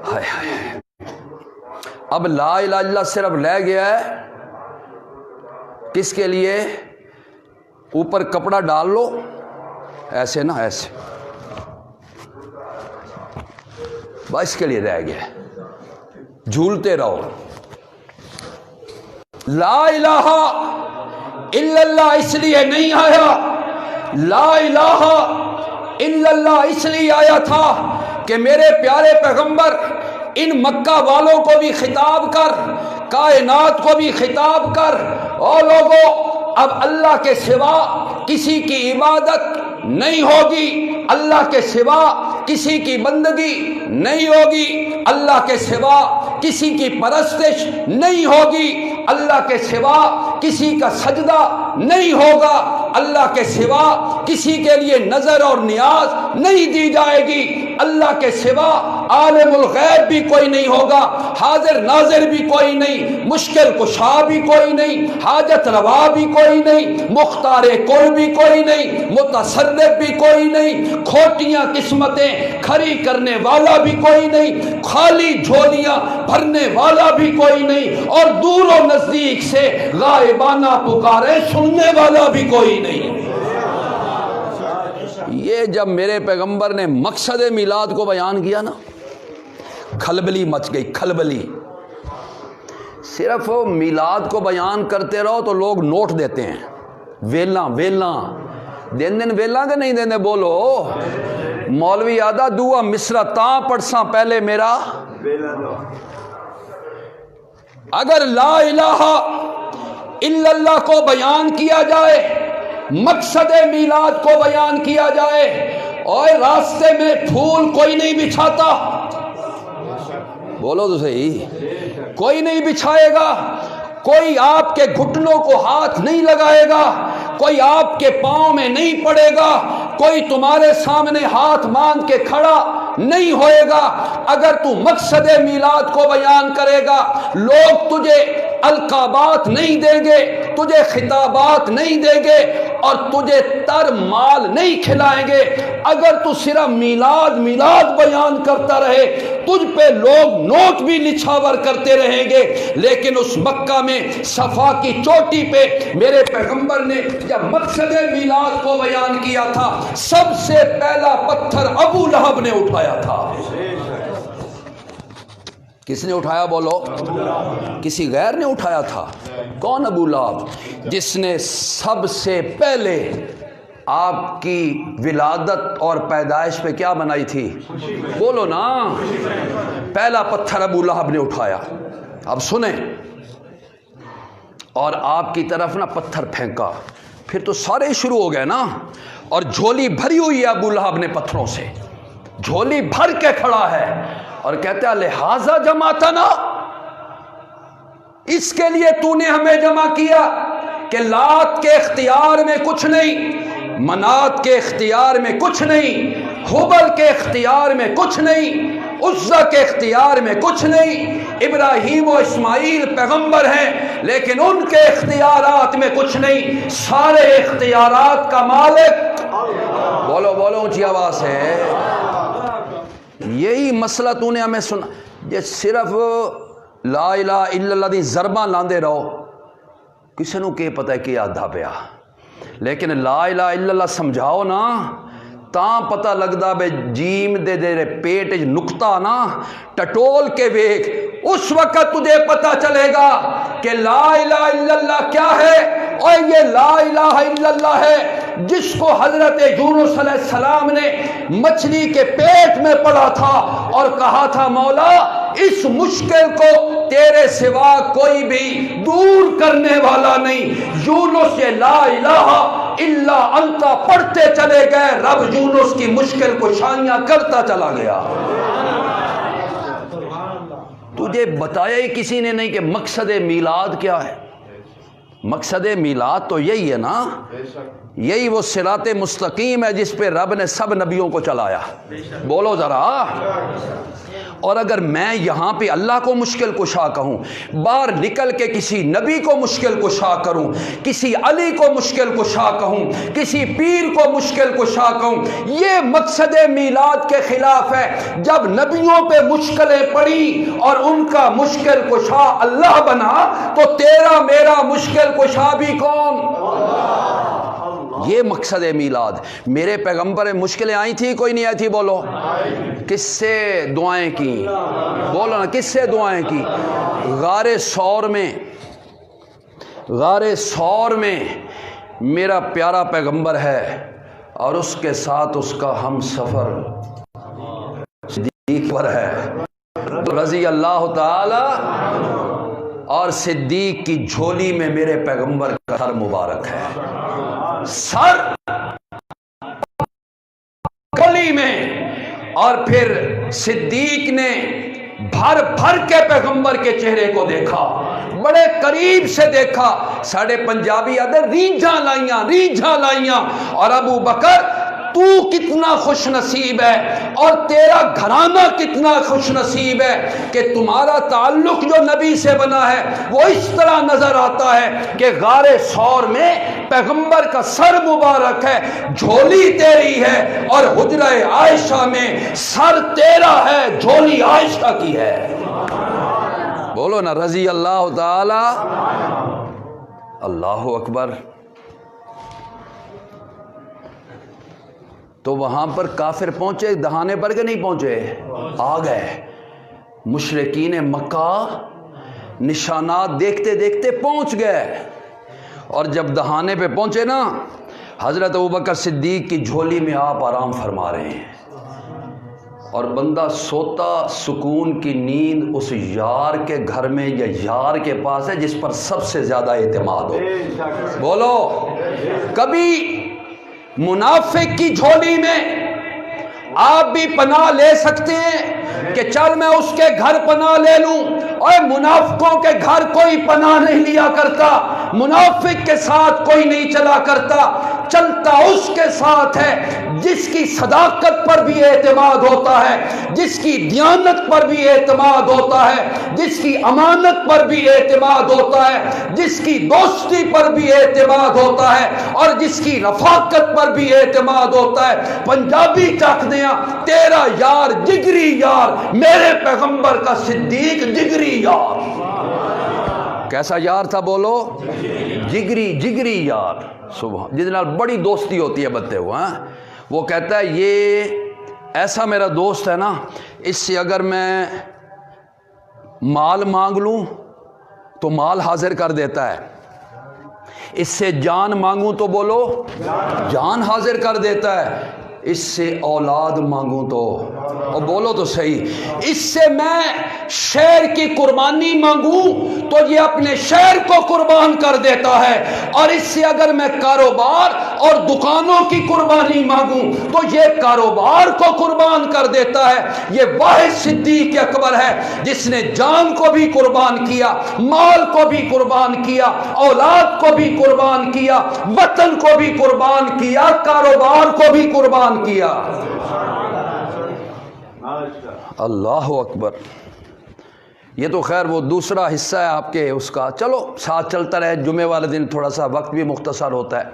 ہائے ہائے، اب لا الہ الا اللہ صرف رہ گیا ہے کس کے لیے؟ اوپر کپڑا ڈال لو ایسے نا، ایسے، بس کے لیے رہ گیا، جھولتے رہو۔ لا الہ الا اللہ اس لیے نہیں آیا، لا الہ الا اللہ اس لیے آیا تھا کہ میرے پیارے پیغمبر ان مکہ والوں کو بھی خطاب کر، کائنات کو بھی خطاب کر، اور لوگوں اب اللہ کے سوا کسی کی عبادت نہیں ہوگی، اللہ کے سوا کسی کی بندگی نہیں ہوگی، اللہ کے سوا کسی کی پرستش نہیں ہوگی، اللہ کے سوا کسی کا سجدہ نہیں ہوگا، اللہ کے سوا کسی کے لیے نظر اور نیاز نہیں دی جائے گی، اللہ کے سوا عالم الغیب بھی کوئی نہیں ہوگا، حاضر ناظر بھی کوئی نہیں، مشکل کشا بھی کوئی نہیں، حاجت روا بھی کوئی نہیں، مختار کل بھی کوئی نہیں، متصرف بھی کوئی نہیں، کھوٹیاں قسمتیں کھری کرنے والا بھی کوئی نہیں، خالی جھولیاں بھرنے والا بھی کوئی نہیں، اور دور و نزدیک سے غائبانہ پکارے سننے والا بھی کوئی نہیں۔ یہ جب میرے پیغمبر نے مقصد میلاد کو بیان کیا نا، کھلبلی مچ گئی، کھلبلی۔ صرف میلاد کو بیان کرتے رہو تو لوگ نوٹ دیتے ہیں، ویلاں ویلاں دین دن ویلاں کہ نہیں دینے، بولو مولوی آدھا دعا مصرا تاں پڑساں پہلے میرا اگر لا الہ الا اللہ کو بیان کیا جائے، مقصد میلاد کو بیان کیا جائے، اور راستے میں پھول کوئی نہیں بچھاتا، بولو تو صحیح، کوئی نہیں بچھائے گا، کوئی آپ کے گھٹنوں کو ہاتھ نہیں لگائے گا، کوئی آپ کے پاؤں میں نہیں پڑے گا، کوئی تمہارے سامنے ہاتھ مان کے کھڑا نہیں ہوئے گا۔ اگر تو مقصد میلاد کو بیان کرے گا، لوگ تجھے القابات نہیں دیں گے، تجھے خطابات نہیں دیں گے، اور تجھے تر مال نہیں کھلائیں گے۔ اگر تو صرف میلاد میلاد بیان کرتا رہے، تجھ پہ لوگ نوٹ بھی نچھاور کرتے رہیں گے۔ لیکن اس مکہ میں صفا کی چوٹی پہ میرے پیغمبر نے جب مقصد میلاد کو بیان کیا تھا، سب سے پہلا پتھر ابو لہب نے اٹھایا تھا۔ کس نے اٹھایا بولو؟ کسی غیر نے اٹھایا تھا؟ کون؟ ابو لہب، جس نے سب سے پہلے آپ کی ولادت اور پیدائش پہ کیا بنائی تھی؟ بولو نا، پہلا پتھر ابو لہب نے اٹھایا۔ اب سنیں، اور آپ کی طرف نا پتھر پھینکا، پھر تو سارے شروع ہو گئے نا، اور جھولی بھری ہوئی ہے ابو لہب نے پتھروں سے، جھولی بھر کے کھڑا ہے، اور کہتا ہے لہذا جمعتنا، اس کے لیے تو نے ہمیں جمع کیا کہ لات کے اختیار میں کچھ نہیں، منات کے اختیار میں کچھ نہیں، حبل کے اختیار میں کچھ نہیں، عزا کے اختیار میں کچھ نہیں۔ ابراہیم و اسماعیل پیغمبر ہیں لیکن ان کے اختیارات میں کچھ نہیں، سارے اختیارات کا مالک بولو بولو اونچی آواز ہے۔ یہی مسئلہ تو نے ہمیں سنا، یہ صرف لا الہ الا اللہ دی ضرباں لاندے رہو، کسی نو کہ پتہ ہے کہ آدھا پیا، لیکن لا الہ الا اللہ سمجھاؤ نا، تاں پتہ لگدا بے جیم دے دے پیٹ نکتا نا ٹٹول کے ویک، اس وقت تجھے پتہ چلے گا کہ لا الہ الا اللہ کیا ہے۔ اور یہ لا الہ الا اللہ ہے جس کو حضرت یونس علیہ السلام نے مچھلی کے پیٹ میں پڑا تھا اور کہا تھا مولا اس مشکل کو تیرے سوا کوئی بھی دور کرنے والا نہیں۔ یونس یہ لا الہ الا انت پڑھتے چلے گئے، رب یونس کی مشکل کشائیاں کرتا چلا گیا۔ تجھے بتایا ہی کسی نے نہیں کہ مقصد میلاد کیا ہے۔ مقصد میلاد تو یہی ہے نا، یہی وہ صراط مستقیم ہے جس پہ رب نے سب نبیوں کو چلایا، بولو ذرا۔ اور اگر میں یہاں پہ اللہ کو مشکل کشا کہوں، باہر نکل کے کسی نبی کو مشکل کشا کروں، کسی علی کو مشکل کشا کہوں، کسی پیر کو مشکل کشا کہوں، یہ مقصد میلاد کے خلاف ہے۔ جب نبیوں پہ مشکلیں پڑی اور ان کا مشکل کشا اللہ بنا تو تیرا میرا مشکل کشا بھی کون؟ یہ مقصد میلاد۔ میرے پیغمبر میں مشکلیں آئی تھی کوئی نہیں آئی تھی؟ بولو کس سے دعائیں کی؟ بولو نا کس سے دعائیں کی؟ غار ثور میں میرا پیارا پیغمبر ہے اور اس کے ساتھ اس کا ہم سفر صدیق پر ہے رضی اللہ تعالی، اور صدیق کی جھولی میں میرے پیغمبر کا سر مبارک ہے، سر گلی میں، اور پھر صدیق نے بھر بھر کے پیغمبر کے چہرے کو دیکھا، بڑے قریب سے دیکھا. ساڑھے پنجابی آدھے ریجھاں لائیاں. اور ابو بکر تو کتنا خوش نصیب ہے اور تیرا گھرانہ کتنا خوش نصیب ہے کہ تمہارا تعلق جو نبی سے بنا ہے وہ اس طرح نظر آتا ہے کہ غار ثور میں پیغمبر کا سر مبارک ہے، جھولی تیری ہے، اور حجرہ عائشہ میں سر تیرا ہے، جھولی عائشہ کی ہے. بولو نا رضی اللہ تعالی. اللہ اکبر. تو وہاں پر کافر پہنچے دہانے پر کہ نہیں پہنچے؟ آ گئے. مشرکین مکہ نشانات دیکھتے دیکھتے پہنچ گئے، اور جب دہانے پہ پہنچے نا، حضرت ابوبکر صدیق کی جھولی میں آپ آرام فرما رہے ہیں، اور بندہ سوتا سکون کی نیند اس یار کے گھر میں یا یار کے پاس ہے جس پر سب سے زیادہ اعتماد ہو. بولو، کبھی منافق کی جھولی میں آپ بھی پناہ لے سکتے ہیں کہ چل میں اس کے گھر پناہ لے لوں، اور منافقوں کے گھر کوئی پناہ نہیں لیا کرتا، منافق کے ساتھ کوئی نہیں چلا کرتا، چلتا اس کے ساتھ ہے جس کی صداقت پر بھی اعتماد ہوتا ہے، جس کی دیانت پر بھی اعتماد ہوتا ہے، جس کی امانت پر بھی اعتماد ہوتا ہے، جس کی دوستی پر بھی اعتماد ہوتا ہے، اور جس کی رفاقت پر بھی اعتماد ہوتا ہے. پنجابی چاک دیا تیرا یار جگری یار، میرے پیغمبر کا صدیق جگری یار. کیسا یار تھا بولو؟ جگری یار. سبحان، جس نال بڑی دوستی ہوتی ہے بتے ہوا. وہ کہتا ہے یہ ایسا میرا دوست ہے نا، اس سے اگر میں مال مانگ لوں تو مال حاضر کر دیتا ہے، اس سے جان مانگوں تو بولو جان حاضر کر دیتا ہے، اس سے اولاد مانگوں تو، اور بولو تو صحیح، اس سے میں شہر کی قربانی مانگوں تو یہ اپنے شہر کو قربان کر دیتا ہے، اور اس سے اگر میں کاروبار اور دکانوں کی قربانی مانگوں تو یہ کاروبار کو قربان کر دیتا ہے. یہ واحد صدیق اکبر ہے جس نے جان کو بھی قربان کیا، مال کو بھی قربان کیا، اولاد کو بھی قربان کیا، وطن کو بھی قربان کیا، کاروبار کو بھی قربان کیا. اللہ اکبر. یہ تو خیر وہ دوسرا حصہ ہے آپ کے اس کا، چلو ساتھ چلتا رہے. جمعے والے دن تھوڑا سا وقت بھی مختصر ہوتا ہے.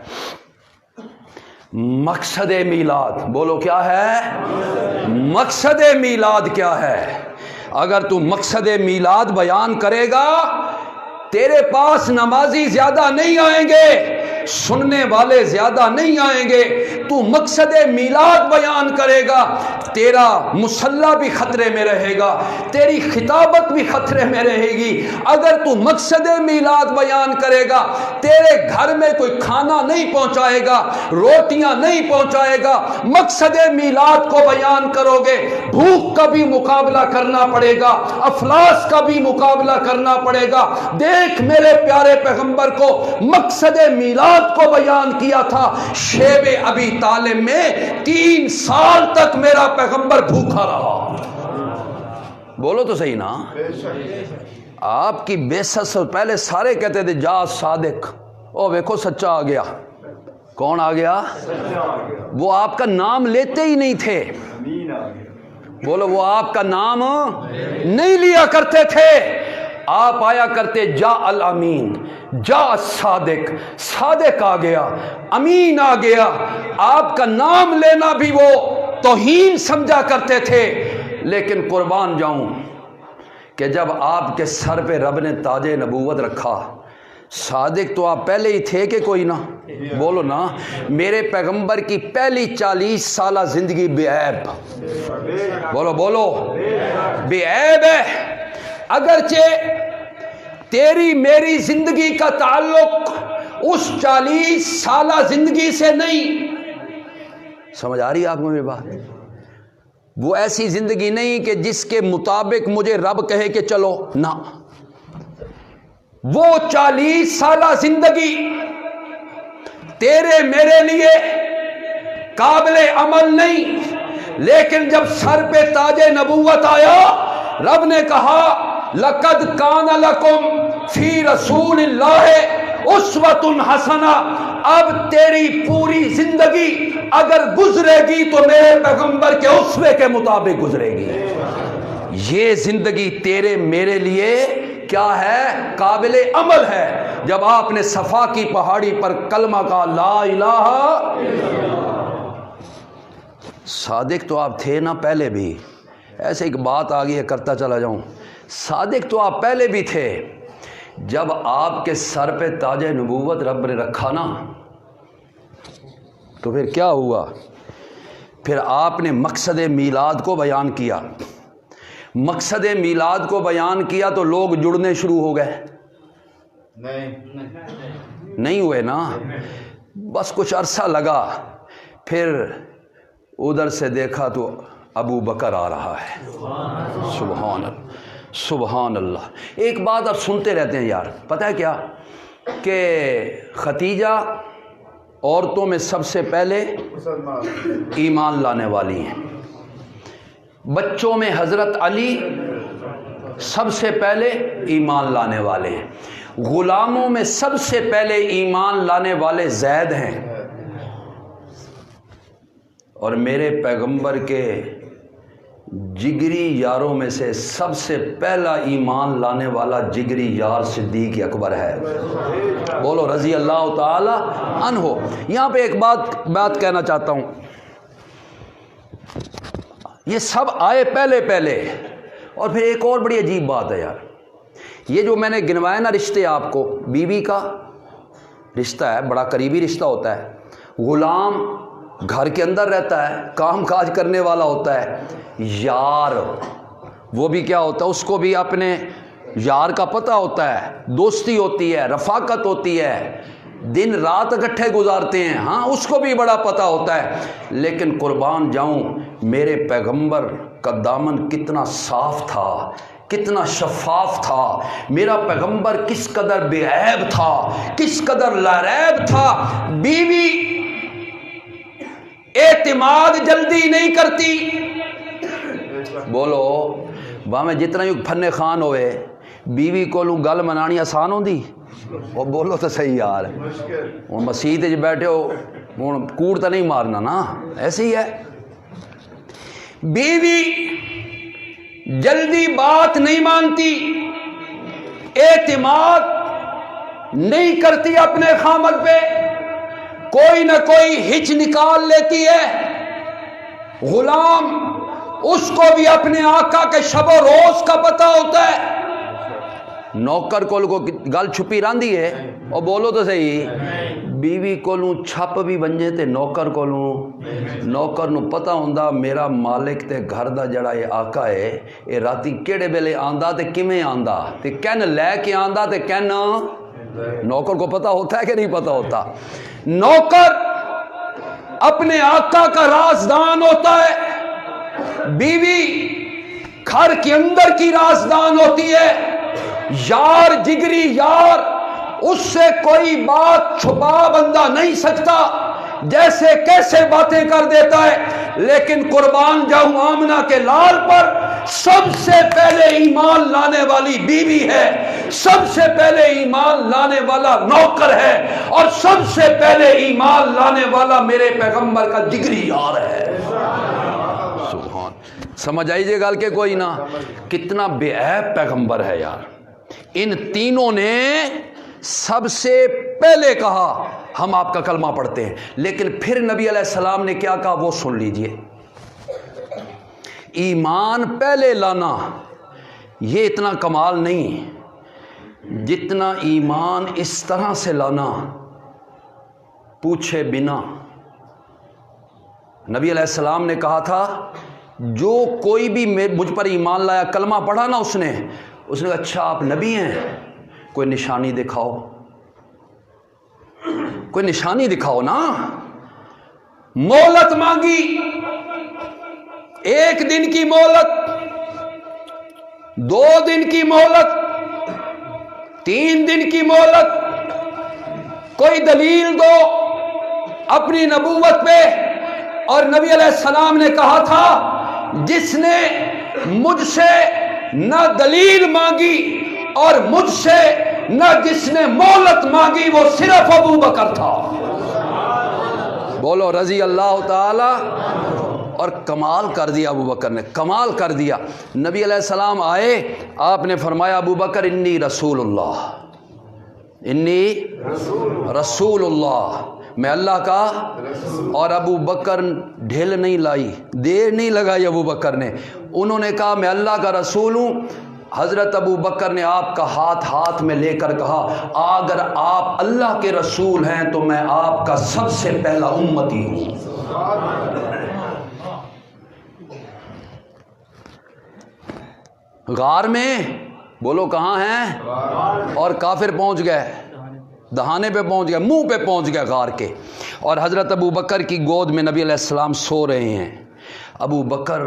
مقصد میلاد بولو کیا ہے؟ مقصد میلاد کیا ہے؟ اگر تو مقصد میلاد بیان کرے گا، تیرے پاس نمازی زیادہ نہیں آئیں گے، سننے والے زیادہ نہیں آئیں گے. تو مقصد میلاد بیان کرے گا، تیرا مصلی بھی خطرے میں رہے گا، تیری خطابت بھی خطرے میں رہے گی. اگر تو مقصد میلاد بیان کرے گا، تیرے گھر میں کوئی کھانا نہیں پہنچائے گا، روٹیاں نہیں پہنچائے گا. مقصد میلاد کو بیان کرو گے، بھوک کا بھی مقابلہ کرنا پڑے گا، افلاس کا بھی مقابلہ کرنا پڑے گا. دیکھ میرے پیارے پیغمبر کو مقصد میلاد کو بیان کیا تھا. شیب ابی طالب میں 3 سال تک میرا پیغمبر بھوکا رہا. بولو تو صحیح نا. آپ کی بیست سے پہلے سارے کہتے تھے جا صادق، او دیکھو سچا آ گیا. کون آ گیا؟ وہ آپ کا نام لیتے ہی نہیں تھے. بولو، وہ آپ کا نام نہیں لیا کرتے تھے. آپ آیا کرتے جا الامین، جا صادق، صادق آ گیا، امین آ گیا. آپ کا نام لینا بھی وہ توہین سمجھا کرتے تھے. لیکن قربان جاؤں کہ جب آپ کے سر پہ رب نے تاج نبوت رکھا، صادق تو آپ پہلے ہی تھے کہ کوئی نہ؟ بولو نا. میرے پیغمبر کی پہلی 40 سالہ زندگی بے عیب، بولو بولو بے عیب ہے. اگرچہ تیری میری زندگی کا تعلق اس 40 سالہ زندگی سے نہیں. سمجھ آ رہی ہے آپ کو میری بات؟ وہ ایسی زندگی نہیں کہ جس کے مطابق مجھے رب کہے کہ چلو، نہ. وہ 40 سالہ زندگی تیرے میرے لیے قابل عمل نہیں، لیکن جب سر پہ تاج نبوت آیا، رب نے کہا لقد کان لکم فی رسول اللہ اسوۃ حسنہ، اب تیری پوری زندگی اگر گزرے گی تو میرے پیغمبر کے اسوے کے مطابق گزرے گی۔ یہ زندگی تیرے میرے لیے کیا ہے؟ قابل عمل ہے۔ جب آپ نے صفا کی پہاڑی پر کلمہ کا لا الہ، صادق تو آپ تھے نا پہلے بھی، ایسے ایک بات آگئی ہے کرتا چلا جاؤں، صادق تو آپ پہلے بھی تھے۔ جب آپ کے سر پہ تاج نبوت رب نے رکھا نا تو پھر کیا ہوا؟ پھر آپ نے مقصد میلاد کو بیان کیا۔ مقصد میلاد کو بیان کیا تو لوگ جڑنے شروع ہو گئے؟ نہیں ہوئے نا، بس کچھ عرصہ لگا، پھر ادھر سے دیکھا تو ابو بکر آ رہا ہے۔ سبحان اللہ، سبحان اللہ۔ ایک بات آپ سنتے رہتے ہیں یار، پتہ ہے کیا کہ ختیجہ عورتوں میں سب سے پہلے ایمان لانے والی ہیں، بچوں میں حضرت علی سب سے پہلے ایمان لانے والے ہیں، غلاموں میں سب سے پہلے ایمان لانے والے زید ہیں، اور میرے پیغمبر کے جگری یاروں میں سے سب سے پہلا ایمان لانے والا جگری یار صدیق اکبر ہے۔ بولو رضی اللہ تعالی عنہ۔ یہاں پہ ایک بات کہنا چاہتا ہوں، یہ سب آئے پہلے، اور پھر ایک اور بڑی عجیب بات ہے یار، یہ جو میں نے گنوائے نا رشتے آپ کو، بیوی کا رشتہ ہے، بڑا قریبی رشتہ ہوتا ہے، غلام گھر کے اندر رہتا ہے، کام کاج کرنے والا ہوتا ہے، یار وہ بھی کیا ہوتا ہے، اس کو بھی اپنے یار کا پتہ ہوتا ہے، دوستی ہوتی ہے، رفاقت ہوتی ہے، دن رات اکٹھے گزارتے ہیں، ہاں اس کو بھی بڑا پتہ ہوتا ہے۔ لیکن قربان جاؤں میرے پیغمبر کا دامن کتنا صاف تھا، کتنا شفاف تھا، میرا پیغمبر کس قدر بے عیب تھا، کس قدر لاریب تھا۔ بیوی اعتماد جلدی نہیں کرتی، بولو باہیں جتنا ہی فن خان ہوئے، بیوی کو گل منانی آسان ہوندی؟ وہ بولو تو صحیح یار، ہوں مسیح بیٹھے ہو ہوں کوڑ تو نہیں مارنا نا، ایسے ہی ہے۔ بیوی جلدی بات نہیں مانتی، اعتماد نہیں کرتی اپنے خامد پہ، کوئی نہ کوئی ہچ نکال لیتی ہے۔ غلام اس کو بھی اپنے آقا کے شب و روز کا پتہ ہوتا ہے، نوکر کو گل چھپی راندی ہے، اور بولو تو صحیح، بیوی کو چھپ بھی بنجے تے نوکر کو نوکر نو پتہ ہوندا میرا مالک تے گھر دا جڑا یہ آقا ہے، یہ راتی کیڑے ویلے آندا تے کیویں آندا تے کین لے کے آندا تے کین، نوکر کو پتہ ہوتا ہے کہ نہیں پتہ ہوتا؟ نوکر اپنے آقا کا رازدان ہوتا ہے، بیوی گھر کے اندر کی رازدان ہوتی ہے۔ یار جگری یار، اس سے کوئی بات چھپا بندہ نہیں سکتا، جیسے کیسے باتیں کر دیتا ہے، لیکن قربان جاؤں آمنہ کے لال پر سب سے پہلے ایمان لانے والی بیوی ہے، سب سے پہلے ایمان لانے والا نوکر ہے، اور سب سے پہلے ایمان لانے والا میرے پیغمبر کا جگری یار ہے۔ سبحان، سمجھ آئیے گل کہ کوئی نہ، کتنا بے عیب پیغمبر ہے یار۔ ان تینوں نے سب سے پہلے کہا ہم آپ کا کلمہ پڑھتے ہیں، لیکن پھر نبی علیہ السلام نے کیا کہا وہ سن لیجئے۔ ایمان پہلے لانا یہ اتنا کمال نہیں جتنا ایمان اس طرح سے لانا پوچھے بنا۔ نبی علیہ السلام نے کہا تھا جو کوئی بھی مجھ پر ایمان لایا، کلمہ پڑھا نا اس نے کہا اچھا آپ نبی ہیں، کوئی نشانی دکھاؤ، کوئی نشانی دکھاؤ نا۔ مہلت مانگی، 1 دن کی مہلت، 2 دن کی مہلت، 3 دن کی مہلت، کوئی دلیل دو اپنی نبوت پہ۔ اور نبی علیہ السلام نے کہا تھا جس نے مجھ سے نہ دلیل مانگی اور مجھ سے نہ جس نے مہلت مانگی وہ صرف ابو بکر تھا. بولو رضی اللہ تعالی. اور کمال کر دیا ابو بکر نے، کمال کر دیا. نبی علیہ السلام آئے، آپ نے فرمایا ابو بکر انی رسول اللہ، انی رسول اللہ، میں اللہ کا. اور ابو بکر ڈھیل نہیں لائی، دیر نہیں لگائی ابو بکر نے. انہوں نے کہا میں اللہ کا رسول ہوں. حضرت ابو بکر نے آپ کا ہاتھ میں لے کر کہا اگر آپ اللہ کے رسول ہیں تو میں آپ کا سب سے پہلا امتی ہوں. غار میں، بولو کہاں ہیں؟ اور کافر پہنچ گئے، دہانے پہ پہنچ گئے، منہ پہ پہنچ گئے غار کے. اور حضرت ابو بکر کی گود میں نبی علیہ السلام سو رہے ہیں. ابو بکر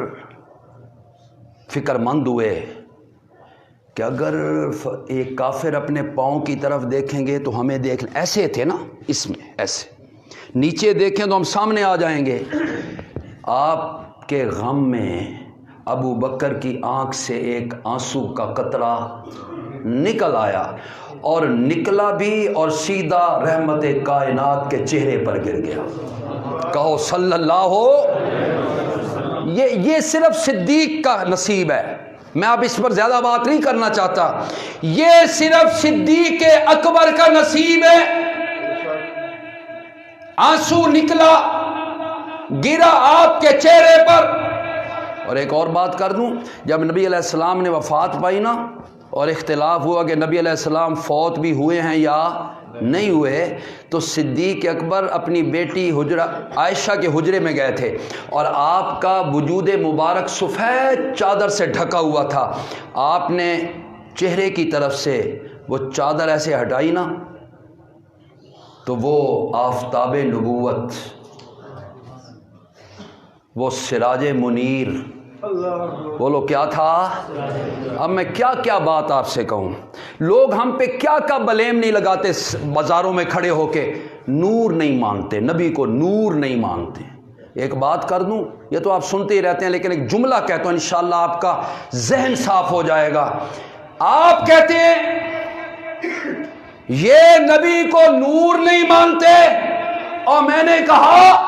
فکر مند ہوئے کہ اگر ایک کافر اپنے پاؤں کی طرف دیکھیں گے تو ہمیں دیکھ لیں. ایسے تھے نا، اس میں ایسے نیچے دیکھیں تو ہم سامنے آ جائیں گے. آپ کے غم میں ابو بکر کی آنکھ سے ایک آنسو کا قطرہ نکل آیا، اور نکلا بھی اور سیدھا رحمت کائنات کے چہرے پر گر گیا. کہو صلی اللہ ہو. یہ صرف صدیق کا نصیب ہے، میں اب اس پر زیادہ بات نہیں کرنا چاہتا. یہ صرف صدیق اکبر کا نصیب ہے. آنسو نکلا، گرا آپ کے چہرے پر. اور ایک اور بات کر دوں، جب نبی علیہ السلام نے وفات پائی نا، اور اختلاف ہوا کہ نبی علیہ السلام فوت بھی ہوئے ہیں یا نہیں ہوئے، تو صدیق اکبر اپنی بیٹی عائشہ کے حجرے میں گئے تھے، اور آپ کا وجود مبارک سفید چادر سے ڈھکا ہوا تھا. آپ نے چہرے کی طرف سے وہ چادر ایسے ہٹائی نا، تو وہ آفتاب نبوت، وہ سراج منیر، بولو کیا تھا. اب میں کیا کیا بات آپ سے کہوں. لوگ ہم پہ کیا کیا بلیم نہیں لگاتے بازاروں میں کھڑے ہو کے. نور نہیں مانتے، نبی کو نور نہیں مانتے. ایک بات کر دوں، یہ تو آپ سنتے ہی رہتے ہیں، لیکن ایک جملہ کہتا ہوں، انشاءاللہ آپ کا ذہن صاف ہو جائے گا. آپ کہتے ہیں یہ نبی کو نور نہیں مانتے، اور میں نے کہا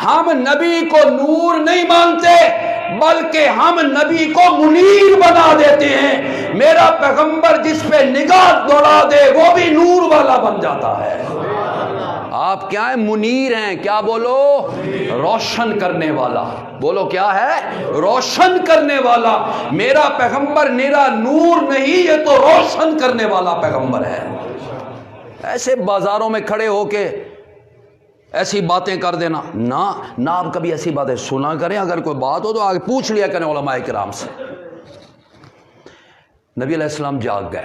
ہم نبی کو نور نہیں مانتے بلکہ ہم نبی کو منیر بنا دیتے ہیں. میرا پیغمبر جس پہ نگاہ دوڑا دے وہ بھی نور والا بن جاتا ہے. آپ کیا ہیں؟ منیر ہیں. کیا بولو؟ روشن کرنے والا. بولو کیا ہے؟ روشن کرنے والا. میرا پیغمبر میرا نور نہیں، یہ تو روشن کرنے والا پیغمبر ہے. ایسے بازاروں میں کھڑے ہو کے ایسی باتیں کر دینا نہ آپ کبھی ایسی باتیں سنا کریں. اگر کوئی بات ہو تو آگے پوچھ لیا کریں علماء کرام سے. نبی علیہ السلام جاگ گئے.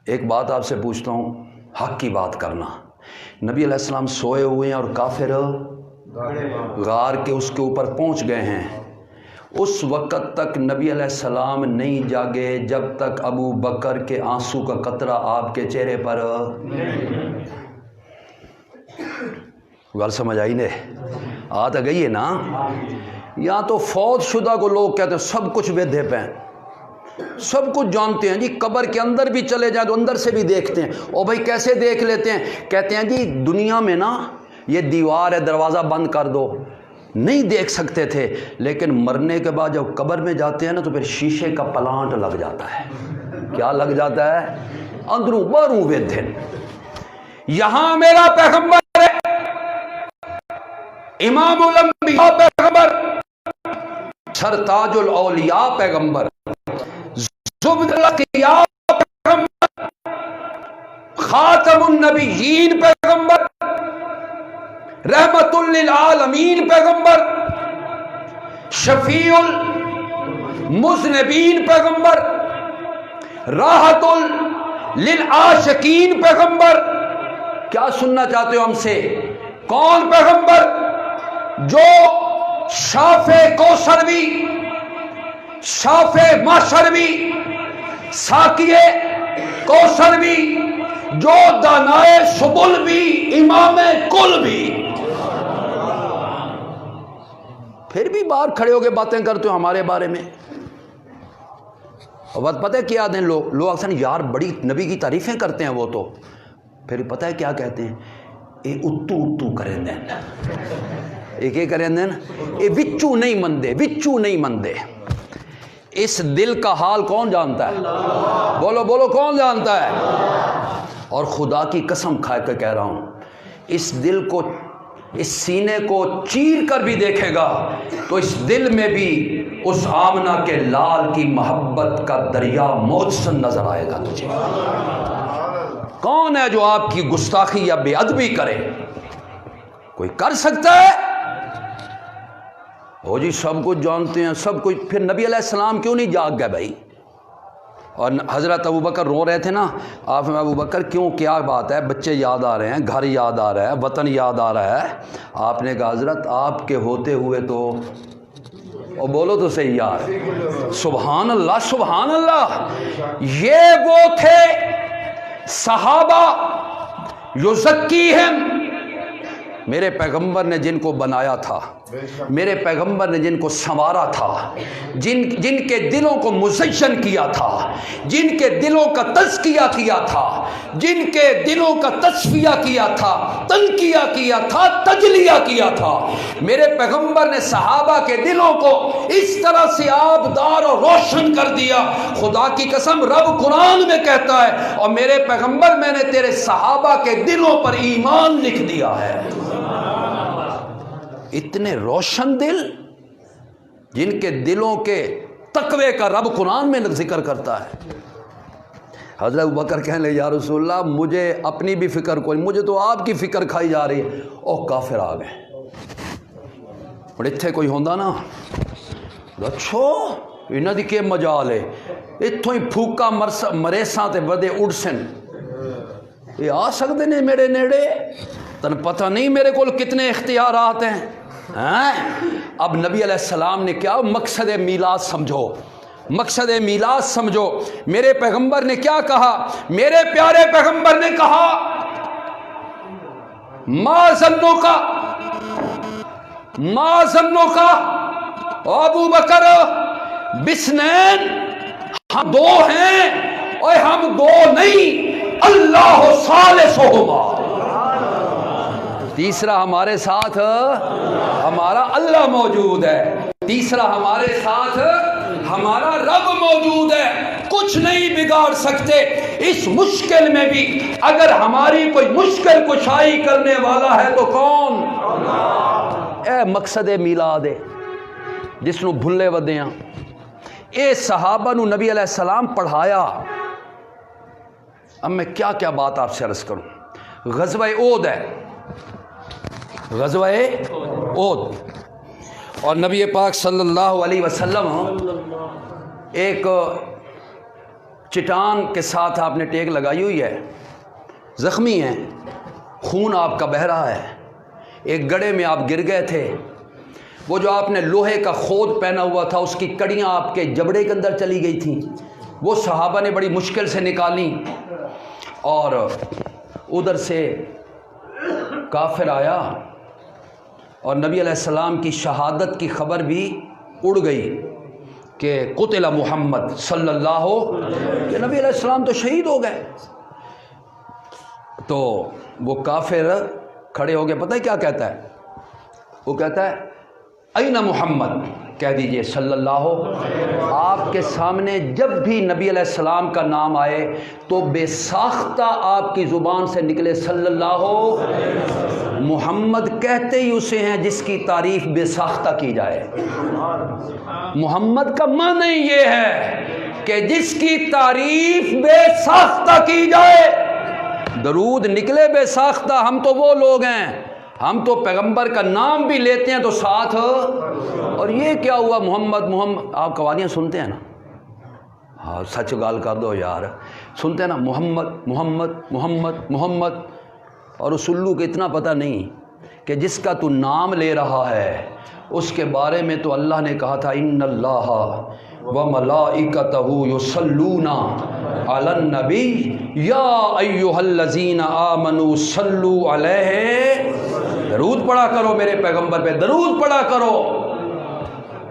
ایک بات آپ سے پوچھتا ہوں، حق کی بات کرنا. نبی علیہ السلام سوئے ہوئے ہیں اور کافر غار کے اس کے اوپر پہنچ گئے ہیں. اس وقت تک نبی علیہ السلام نہیں جاگے جب تک ابو بکر کے آنسو کا قطرہ آپ کے چہرے پر. گل سمجھ آئی نے؟ آ تو گئی ہے نا. یا تو فوت شدہ کو لوگ کہتے ہیں سب کچھ ویدھے پہ ہیں، سب کچھ جانتے ہیں جی. قبر کے اندر بھی چلے جائیں تو اندر سے بھی دیکھتے ہیں. او بھائی کیسے دیکھ لیتے ہیں؟ کہتے ہیں جی دنیا میں نا یہ دیوار ہے، دروازہ بند کر دو، نہیں دیکھ سکتے تھے، لیکن مرنے کے بعد جب قبر میں جاتے ہیں نا تو پھر شیشے کا پلانٹ لگ جاتا ہے. کیا لگ جاتا ہے؟ اندروں باہروں ویدھے. یہاں میرا پیغمبر ہے، امام الانبیاء پیغمبر، سرتاج الاولیاء پیغمبر، زبد الاقیاء پیغمبر، خاتم النبیین پیغمبر، رحمت للعالمین پیغمبر، شفیع المذنبین پیغمبر، راحت للعاشقین پیغمبر. کیا سننا چاہتے ہو ہم سے؟ کون پیغمبر؟ جو شافع کوثر بھی، شافع محشر بھی، ساقیے کوثر بھی، جو دانائے سبل بھی، امام کل بھی. پھر بھی باہر کھڑے ہو کے باتیں کرتے ہو ہمارے بارے میں. اور پتہ ہے کیا دیں لوگ اکثر یار بڑی نبی کی تعریفیں کرتے ہیں وہ تو پھر پتہ ہے کیا کہتے ہیں اے اتو اتو کریں دیں ایک ایک کریں دیں اے وچو نہیں مندے اس دل کا حال کون جانتا ہے؟ بولو کون جانتا ہے؟ اور خدا کی قسم کھا کے کہہ رہا ہوں اس دل کو اس سینے کو چیر کر بھی دیکھے گا تو اس دل میں بھی اس آمنہ کے لال کی محبت کا دریا موجزن نظر آئے گا تجھے۔ کون ہے جو آپ کی گستاخی یا بے ادبی کرے؟ کوئی کر سکتا ہے؟ ہو جی سب کچھ جانتے ہیں سب کچھ، پھر نبی علیہ السلام کیوں نہیں جاگ گئے بھائی؟ اور حضرت ابوبکر رو رہے تھے نا، آپ میں ابوبکر کیوں، کیا بات ہے؟ بچے یاد آ رہے ہیں، گھر یاد آ رہا ہے، وطن یاد آ رہا ہے۔ آپ نے کہا حضرت آپ کے ہوتے ہوئے تو، اور بولو تو صحیح یار، سبحان اللہ۔ یہ وہ تھے صحابہ یزکیہم، میرے پیغمبر نے جن کو بنایا تھا، میرے پیغمبر نے جن کو سنوارا تھا، جن کے دلوں کو مزین کیا تھا، جن کے دلوں کا تزکیہ کیا تھا، جن کے دلوں کا تصفیہ کیا تھا، تنقیہ کیا تھا، تجلیہ کیا تھا، میرے پیغمبر نے صحابہ کے دلوں کو اس طرح سے آبدار اور روشن کر دیا۔ خدا کی قسم رب قرآن میں کہتا ہے اور میرے پیغمبر میں نے تیرے صحابہ کے دلوں پر ایمان لکھ دیا ہے۔ اتنے روشن دل جن کے دلوں کے تقوی کا رب قرآن میں ذکر کرتا ہے۔ حضرت ابوبکر کہنے لگے یا رسول اللہ مجھے اپنی بھی فکر کوئی، مجھے تو آپ کی فکر کھائی جا رہی ہے۔ او کافر آ گئے، بڑے اتھے کوئی ہوندہ نا اچھو انہاں دی کے مجال ہے، اتھوں ہی پھوکا مریساں تے بدے اڑسن، یہ آ سکتے نے میرے نیڑے؟ تن پتہ نہیں میرے کول کتنے اختیارات ہیں۔ اب نبی علیہ السلام نے کیا مقصد میلاد سمجھو، مقصد میلاد سمجھو۔ میرے پیغمبر نے کیا کہا؟ میرے پیارے پیغمبر نے کہا ما ظنو کا ابو بکر بسنین، ہم دو ہیں اور ہم دو نہیں، اللہ ثالثہما، تیسرا ہمارے ساتھ ہمارا اللہ موجود ہے، تیسرا ہمارے ساتھ ہمارا رب موجود ہے، کچھ نہیں بگاڑ سکتے۔ اس مشکل میں بھی اگر ہماری کوئی مشکل کشائی کرنے والا ہے تو کون؟ اے مقصد میلاد ہے جس نو بھلے ودے ہیں۔ اے صحابہ نو نبی علیہ السلام پڑھایا۔ اب میں کیا کیا بات آپ سے عرض کروں۔ غزوہ احد ہے، غزوہ احد، اور نبی پاک صلی اللہ علیہ وسلم ایک چٹان کے ساتھ آپ نے ٹیک لگائی ہوئی ہے، زخمی ہیں، خون آپ کا بہہ رہا ہے، ایک گڑھے میں آپ گر گئے تھے، وہ جو آپ نے لوہے کا خود پہنا ہوا تھا اس کی کڑیاں آپ کے جبڑے کے اندر چلی گئی تھیں، وہ صحابہ نے بڑی مشکل سے نکالی، اور ادھر سے کافر آیا اور نبی علیہ السلام کی شہادت کی خبر بھی اڑ گئی کہ قتل محمد صلی اللہ کہ نبی علیہ السلام تو شہید ہو گئے۔ تو وہ کافر کھڑے ہو گئے، پتہ ہے کیا کہتا ہے؟ وہ کہتا ہے این محمد، کہہ دیجئے صلی اللہ۔ آپ کے سامنے جب بھی نبی علیہ السلام کا نام آئے تو بے ساختہ آپ کی زبان سے نکلے صلی اللہ۔ محمد کہتے ہی اسے ہیں جس کی تعریف بے ساختہ کی جائے۔ محمد کا معنی یہ ہے کہ جس کی تعریف بے ساختہ کی جائے۔ درود نکلے بے ساختہ، ہم تو وہ لوگ ہیں، ہم تو پیغمبر کا نام بھی لیتے ہیں تو ساتھ، اور یہ کیا ہوا محمد آپ قوالیاں سنتے ہیں نا؟ ہاں سچ گال کر دو یار، سنتے ہیں نا محمد محمد محمد محمد، اور اس الو کو اتنا پتہ نہیں کہ جس کا تو نام لے رہا ہے اس کے بارے میں تو اللہ نے کہا تھا ان اللہ وملائکتہ یصلون علی النبی یا ایھا الذین آمنوا صلوا علیہ، درود پڑھا کرو میرے پیغمبر پہ، درود پڑھا کرو۔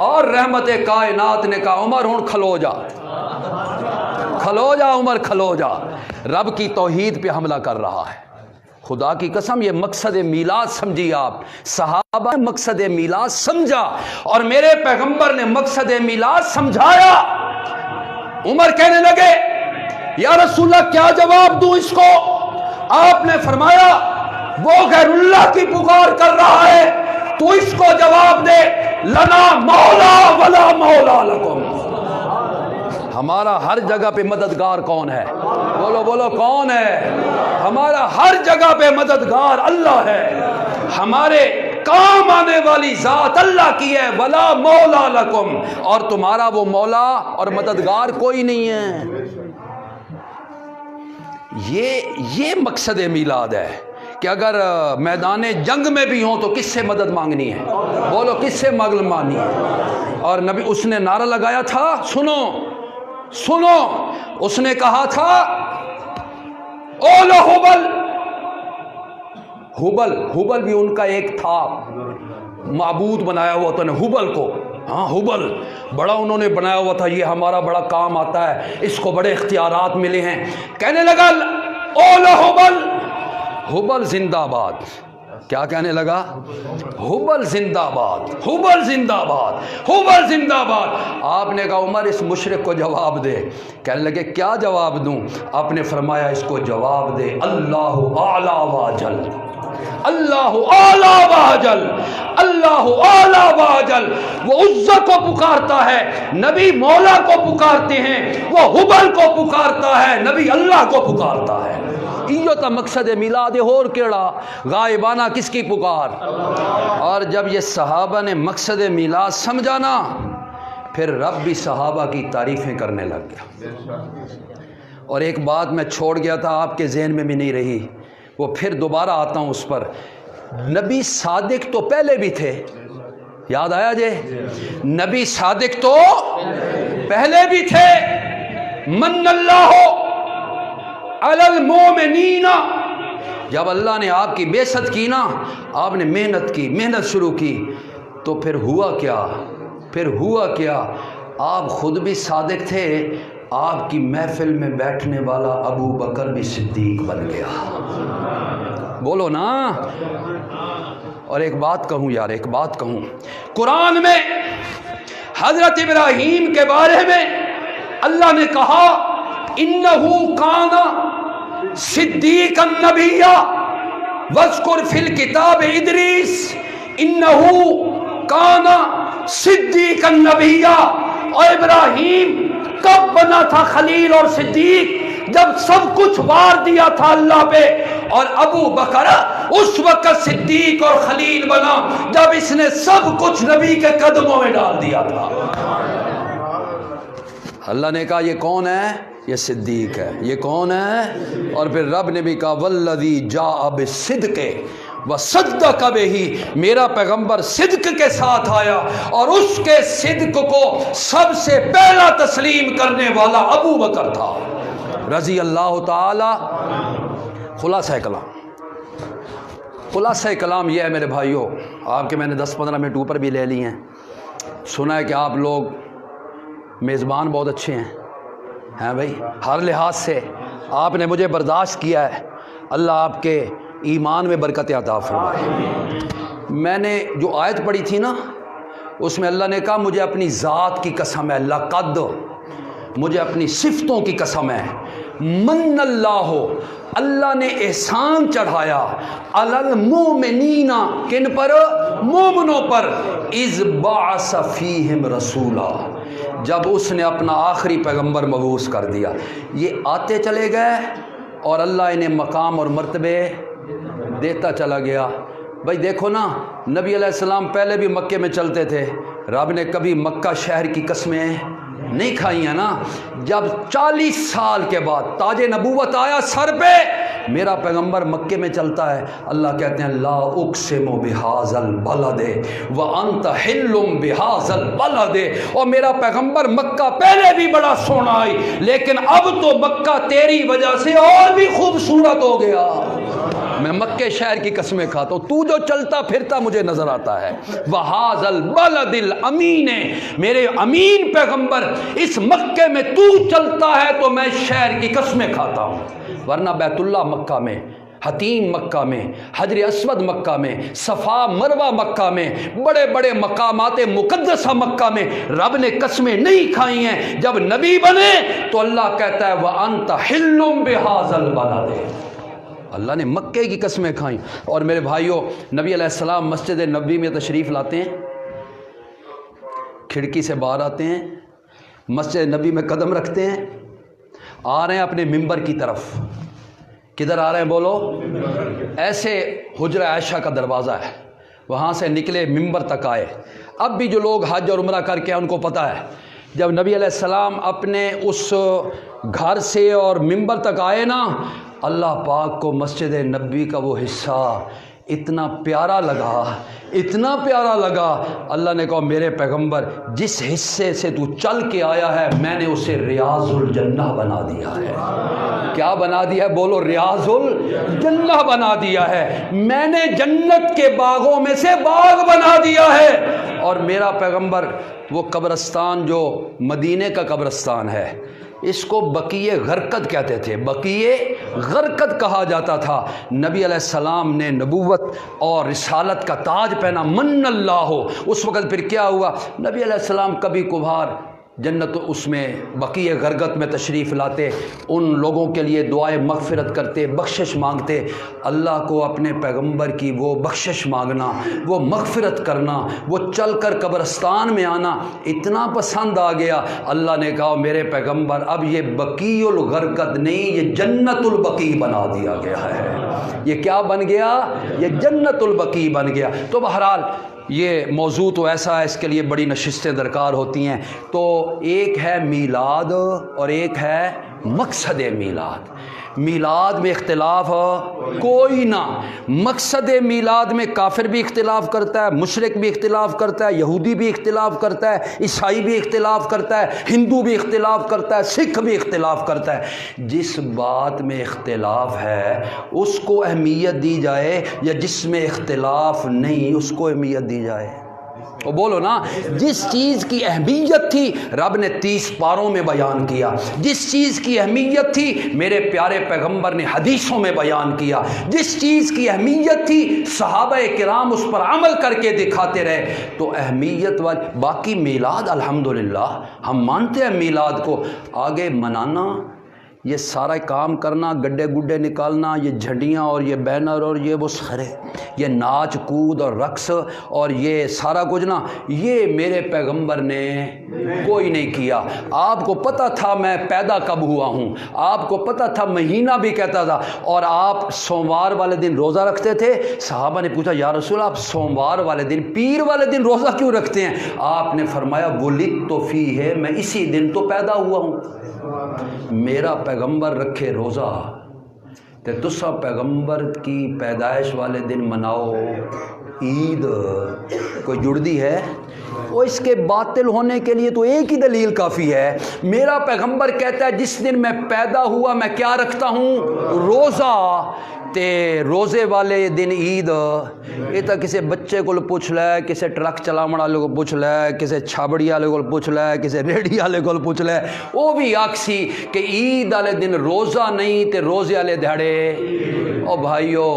اور رحمت کائنات نے کہا عمر ہوں کھلو جا عمر کھلو جا. رب کی توحید پہ حملہ کر رہا ہے. خدا کی قسم یہ مقصد میلاد سمجھیے آپ. صحابہ نے مقصد میلاد سمجھا اور میرے پیغمبر نے مقصد میلاد سمجھایا. عمر کہنے لگے یا رسول اللہ کیا جواب دوں اس کو؟ آپ نے فرمایا وہ غیر اللہ کی پکار کر رہا ہے, تو اس کو جواب دے لنا مولا ولا مولا لکم. ہمارا ہر جگہ پہ مددگار کون ہے؟ بولو بولو کون ہے؟ ہمارا ہر جگہ پہ مددگار اللہ ہے. ہمارے کام آنے والی ذات اللہ کی ہے. ولا مولا لکم, اور تمہارا وہ مولا اور مددگار کوئی نہیں ہے. یہ مقصد میلاد ہے کہ اگر میدان جنگ میں بھی ہوں تو کس سے مدد مانگنی ہے؟ بولو کس سے مدد مانگنی ہے؟ اور نبی اس نے نعرہ لگایا تھا, سنو, اس نے کہا تھا اولو ہبل بھی ان کا ایک تھا معبود بنایا ہوا تھا. ہبل کو, ہاں ہبل بڑا انہوں نے بنایا ہوا تھا, یہ ہمارا بڑا کام آتا ہے, اس کو بڑے اختیارات ملے ہیں. کہنے لگا اولو ہبل زندہ باد. کیا کہنے لگا؟ ہبل زندہ باد, ہبل زندہ باد, ہبل زندہ باد. آپ نے کہا عمر اس مشرک کو جواب دے. کہنے لگے کیا جواب دوں؟ آپ نے فرمایا اس کو جواب دے اللہ اعلی واجل, اللہ اعلی واجل, اللہ اعلی واجل. وہ عزا کو پکارتا ہے, نبی مولا کو پکارتے ہیں. وہ ہبل کو پکارتا ہے, نبی اللہ کو پکارتا ہے. یہ تا مقصد میلاد اور کیڑا غائبانہ کس کی پکار. اور جب یہ صحابہ نے مقصد میلاد سمجھا نا, پھر رب بھی صحابہ کی تعریفیں کرنے لگ گیا. اور ایک بات میں چھوڑ گیا تھا, آپ کے ذہن میں بھی نہیں رہی, وہ پھر دوبارہ آتا ہوں اس پر. نبی صادق تو پہلے بھی تھے, یاد آیا جے؟ نبی صادق تو پہلے بھی تھے. من اللہ علی المومنین, جب اللہ نے آپ کی بعثت کی نا, آپ نے محنت شروع کی, تو پھر ہوا کیا؟ آپ خود بھی صادق تھے, آپ کی محفل میں بیٹھنے والا ابو بکر بھی صدیق بن گیا. بولو نا. اور ایک بات کہوں, قرآن میں حضرت ابراہیم کے بارے میں اللہ نے کہا انہو کان صدیقا نبیا واذکر فی الکتاب ادریس انہو کان صدیقا نبیا. اور ابراہیم کب بنا تھا خلیل اور صدیق؟ جب سب کچھ وار دیا تھا اللہ پہ. اور ابو بکر اس وقت صدیق اور خلیل بنا جب اس نے سب کچھ نبی کے قدموں میں ڈال دیا تھا. اللہ نے کہا یہ کون ہے؟ یہ صدیق ہے. یہ کون ہے؟ اور پھر رب نے بھی کہا والذی جاء بالصدق وصدق بہ, میرا پیغمبر صدق کے ساتھ آیا اور اس کے صدق کو سب سے پہلا تسلیم کرنے والا ابو بکر تھا رضی اللہ تعالی. خلاصہ کلام یہ ہے میرے بھائیوں, آپ کے میں نے 10-15 منٹ اوپر بھی لے لی ہیں. سنا ہے کہ آپ لوگ میزبان بہت اچھے ہیں بھائی, ہر لحاظ سے آپ نے مجھے برداشت کیا ہے. اللہ آپ کے ایمان میں برکت عطا فرمائے. میں نے جو آیت پڑھی تھی نا, اس میں اللہ نے کہا مجھے اپنی ذات کی قسم ہے, لقد, مجھے اپنی صفتوں کی قسم ہے, من اللہ, اللہ نے احسان چڑھایا, علی المومنین, کن پر؟ مومنوں پر, اذ بعث فیہم رسولا, جب اس نے اپنا آخری پیغمبر مبعوث کر دیا. یہ آتے چلے گئے اور اللہ انہیں مقام اور مرتبے دیتا چلا گیا. بھائی دیکھو نا, نبی علیہ السلام پہلے بھی مکے میں چلتے تھے, رب نے کبھی مکہ شہر کی قسمیں نہیں کھائی ہیں نا. جب 40 سال کے بعد تاج نبوت آیا سر پہ, میرا پیغمبر مکے میں چلتا ہے, اللہ کہتے ہیں لا اقسم بہذا البلد وانت حل بہذا البلد. اور میرا پیغمبر مکہ پہلے بھی بڑا سونا آئی, لیکن اب تو مکہ تیری وجہ سے اور بھی خوبصورت ہو گیا. میں مکے شہر کی قسمیں کھاتا ہوں، تو جو چلتا پھرتا مجھے نظر آتا ہے۔ وَهَذَا الْبَلَدِ الْأَمِينِ، میرے امین پیغمبر اس مکے میں تو چلتا ہے تو میں شہر کی قسمیں کھاتا ہوں، ورنہ بیت اللہ مکہ میں، حتیم مکہ میں، حجر اسود مکہ میں، صفا مروہ مکہ میں، بڑے بڑے مقامات مقدسہ مکہ میں رب نے قسمیں نہیں کھائی ہیں۔ جب نبی بنے تو اللہ کہتا ہے وَأَنْتَ حِلٌّ بِهَذَا الْبَلَدِ، اللہ نے مکے کی قسمیں کھائیں۔ اور میرے بھائیوں، نبی علیہ السلام مسجد نبوی میں تشریف لاتے ہیں، کھڑکی سے باہر آتے ہیں، مسجد نبی میں قدم رکھتے ہیں، آ رہے ہیں اپنے ممبر کی طرف، کدھر آ رہے ہیں بولو؟ ایسے حجرہ عائشہ کا دروازہ ہے، وہاں سے نکلے ممبر تک آئے۔ اب بھی جو لوگ حج اور عمرہ کر کے ان کو پتہ ہے، جب نبی علیہ السلام اپنے اس گھر سے اور ممبر تک آئے نا، اللہ پاک کو مسجد نبوی کا وہ حصہ اتنا پیارا لگا، اتنا پیارا لگا، اللہ نے کہا میرے پیغمبر جس حصے سے تو چل کے آیا ہے میں نے اسے ریاض الجنہ بنا دیا ہے۔ کیا بنا دیا ہے بولو؟ ریاض الجنہ بنا دیا ہے، میں نے جنت کے باغوں میں سے باغ بنا دیا ہے۔ اور میرا پیغمبر وہ قبرستان جو مدینے کا قبرستان ہے، اس کو بقیع غرقد کہتے تھے، بقیع غرقد کہا جاتا تھا۔ نبی علیہ السلام نے نبوت اور رسالت کا تاج پہنا، من اللہ، اس وقت پھر کیا ہوا، نبی علیہ السلام کبھی کبھار جنت اس میں بقیع غرقد میں تشریف لاتے، ان لوگوں کے لیے دعائے مغفرت کرتے، بخشش مانگتے۔ اللہ کو اپنے پیغمبر کی وہ بخشش مانگنا، وہ مغفرت کرنا، وہ چل کر قبرستان میں آنا اتنا پسند آ گیا، اللہ نے کہا میرے پیغمبر اب یہ بقیع الغرقد نہیں، یہ جنت البقیع بنا دیا گیا ہے۔ یہ کیا بن گیا؟ یہ جنت البقیع بن گیا۔ تو بہرحال یہ موضوع تو ایسا ہے، اس کے لیے بڑی نشستیں درکار ہوتی ہیں۔ تو ایک ہے میلاد اور ایک ہے مقصد میلاد۔ میلاد میں اختلاف کوئی نہ، مقصد میلاد میں کافر بھی اختلاف کرتا ہے، مشرک بھی اختلاف کرتا ہے، یہودی بھی اختلاف کرتا ہے، عیسائی بھی اختلاف کرتا ہے، ہندو بھی اختلاف کرتا ہے، سکھ بھی اختلاف کرتا ہے۔ جس بات میں اختلاف ہے اس کو اہمیت دی جائے، یا جس میں اختلاف نہیں اس کو اہمیت دی جائے۔ وہ بولو نا، جس چیز کی اہمیت تھی رب نے 30 پاروں میں بیان کیا، جس چیز کی اہمیت تھی میرے پیارے پیغمبر نے حدیثوں میں بیان کیا، جس چیز کی اہمیت تھی صحابہ کرام اس پر عمل کر کے دکھاتے رہے۔ تو اہمیت والی باقی میلاد الحمدللہ ہم مانتے ہیں، میلاد کو آگے منانا، یہ سارا کام کرنا، گڈھے گڈھے نکالنا، یہ جھنڈیاں اور یہ بینر اور یہ وہ سارے، یہ ناچ کود اور رقص اور یہ سارا کچھ نا، یہ میرے پیغمبر نے کوئی نہیں کیا۔ آپ کو پتہ تھا میں پیدا کب ہوا ہوں، آپ کو پتہ تھا مہینہ بھی کہتا تھا، اور آپ سوموار والے دن روزہ رکھتے تھے۔ صحابہ نے پوچھا یا رسول آپ سوموار والے دن، پیر والے دن روزہ کیوں رکھتے ہیں؟ آپ نے فرمایا ولدت فیہ، میں اسی دن تو پیدا ہوا ہوں۔ میرا پیغمبر رکھے روزہ تے تسا پیغمبر کی پیدائش والے دن مناؤ عید، کوئی جڑدی ہے؟ وہ اس کے باطل ہونے کے لیے تو ایک ہی دلیل کافی ہے، میرا پیغمبر کہتا ہے جس دن میں پیدا ہوا میں کیا رکھتا ہوں؟ روزہ، تے روزے والے دن عید۔ یہ تو کسی بچے کو پوچھ لے، کسی ٹرک چلاون والے کو پوچھ لے، کسی چھابڑی والے کو پوچھ لے، کسی ریڑھی والے کو پوچھ لے، وہ بھی آکسی کہ عید والے دن روزہ نہیں تے روزے والے دہاڑے۔ او بھائیو،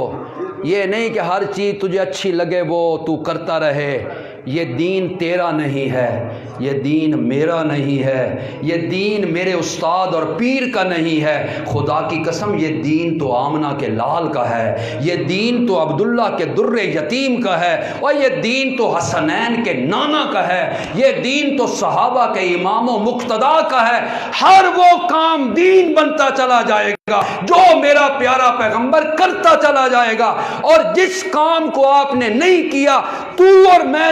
یہ نہیں کہ ہر چیز تجھے اچھی لگے وہ تو کرتا رہے، یہ دین تیرا نہیں ہے، یہ دین میرا نہیں ہے، یہ دین میرے استاد اور پیر کا نہیں ہے، خدا کی قسم یہ دین تو آمنہ کے لال کا ہے، یہ دین تو عبداللہ کے در یتیم کا ہے، اور یہ دین تو حسنین کے نانا کا ہے، یہ دین تو صحابہ کے امام و مقتدا کا ہے۔ ہر وہ کام دین بنتا چلا جائے گا جو میرا پیارا پیغمبر کرتا چلا جائے گا، اور جس کام کو آپ نے نہیں کیا تو اور میں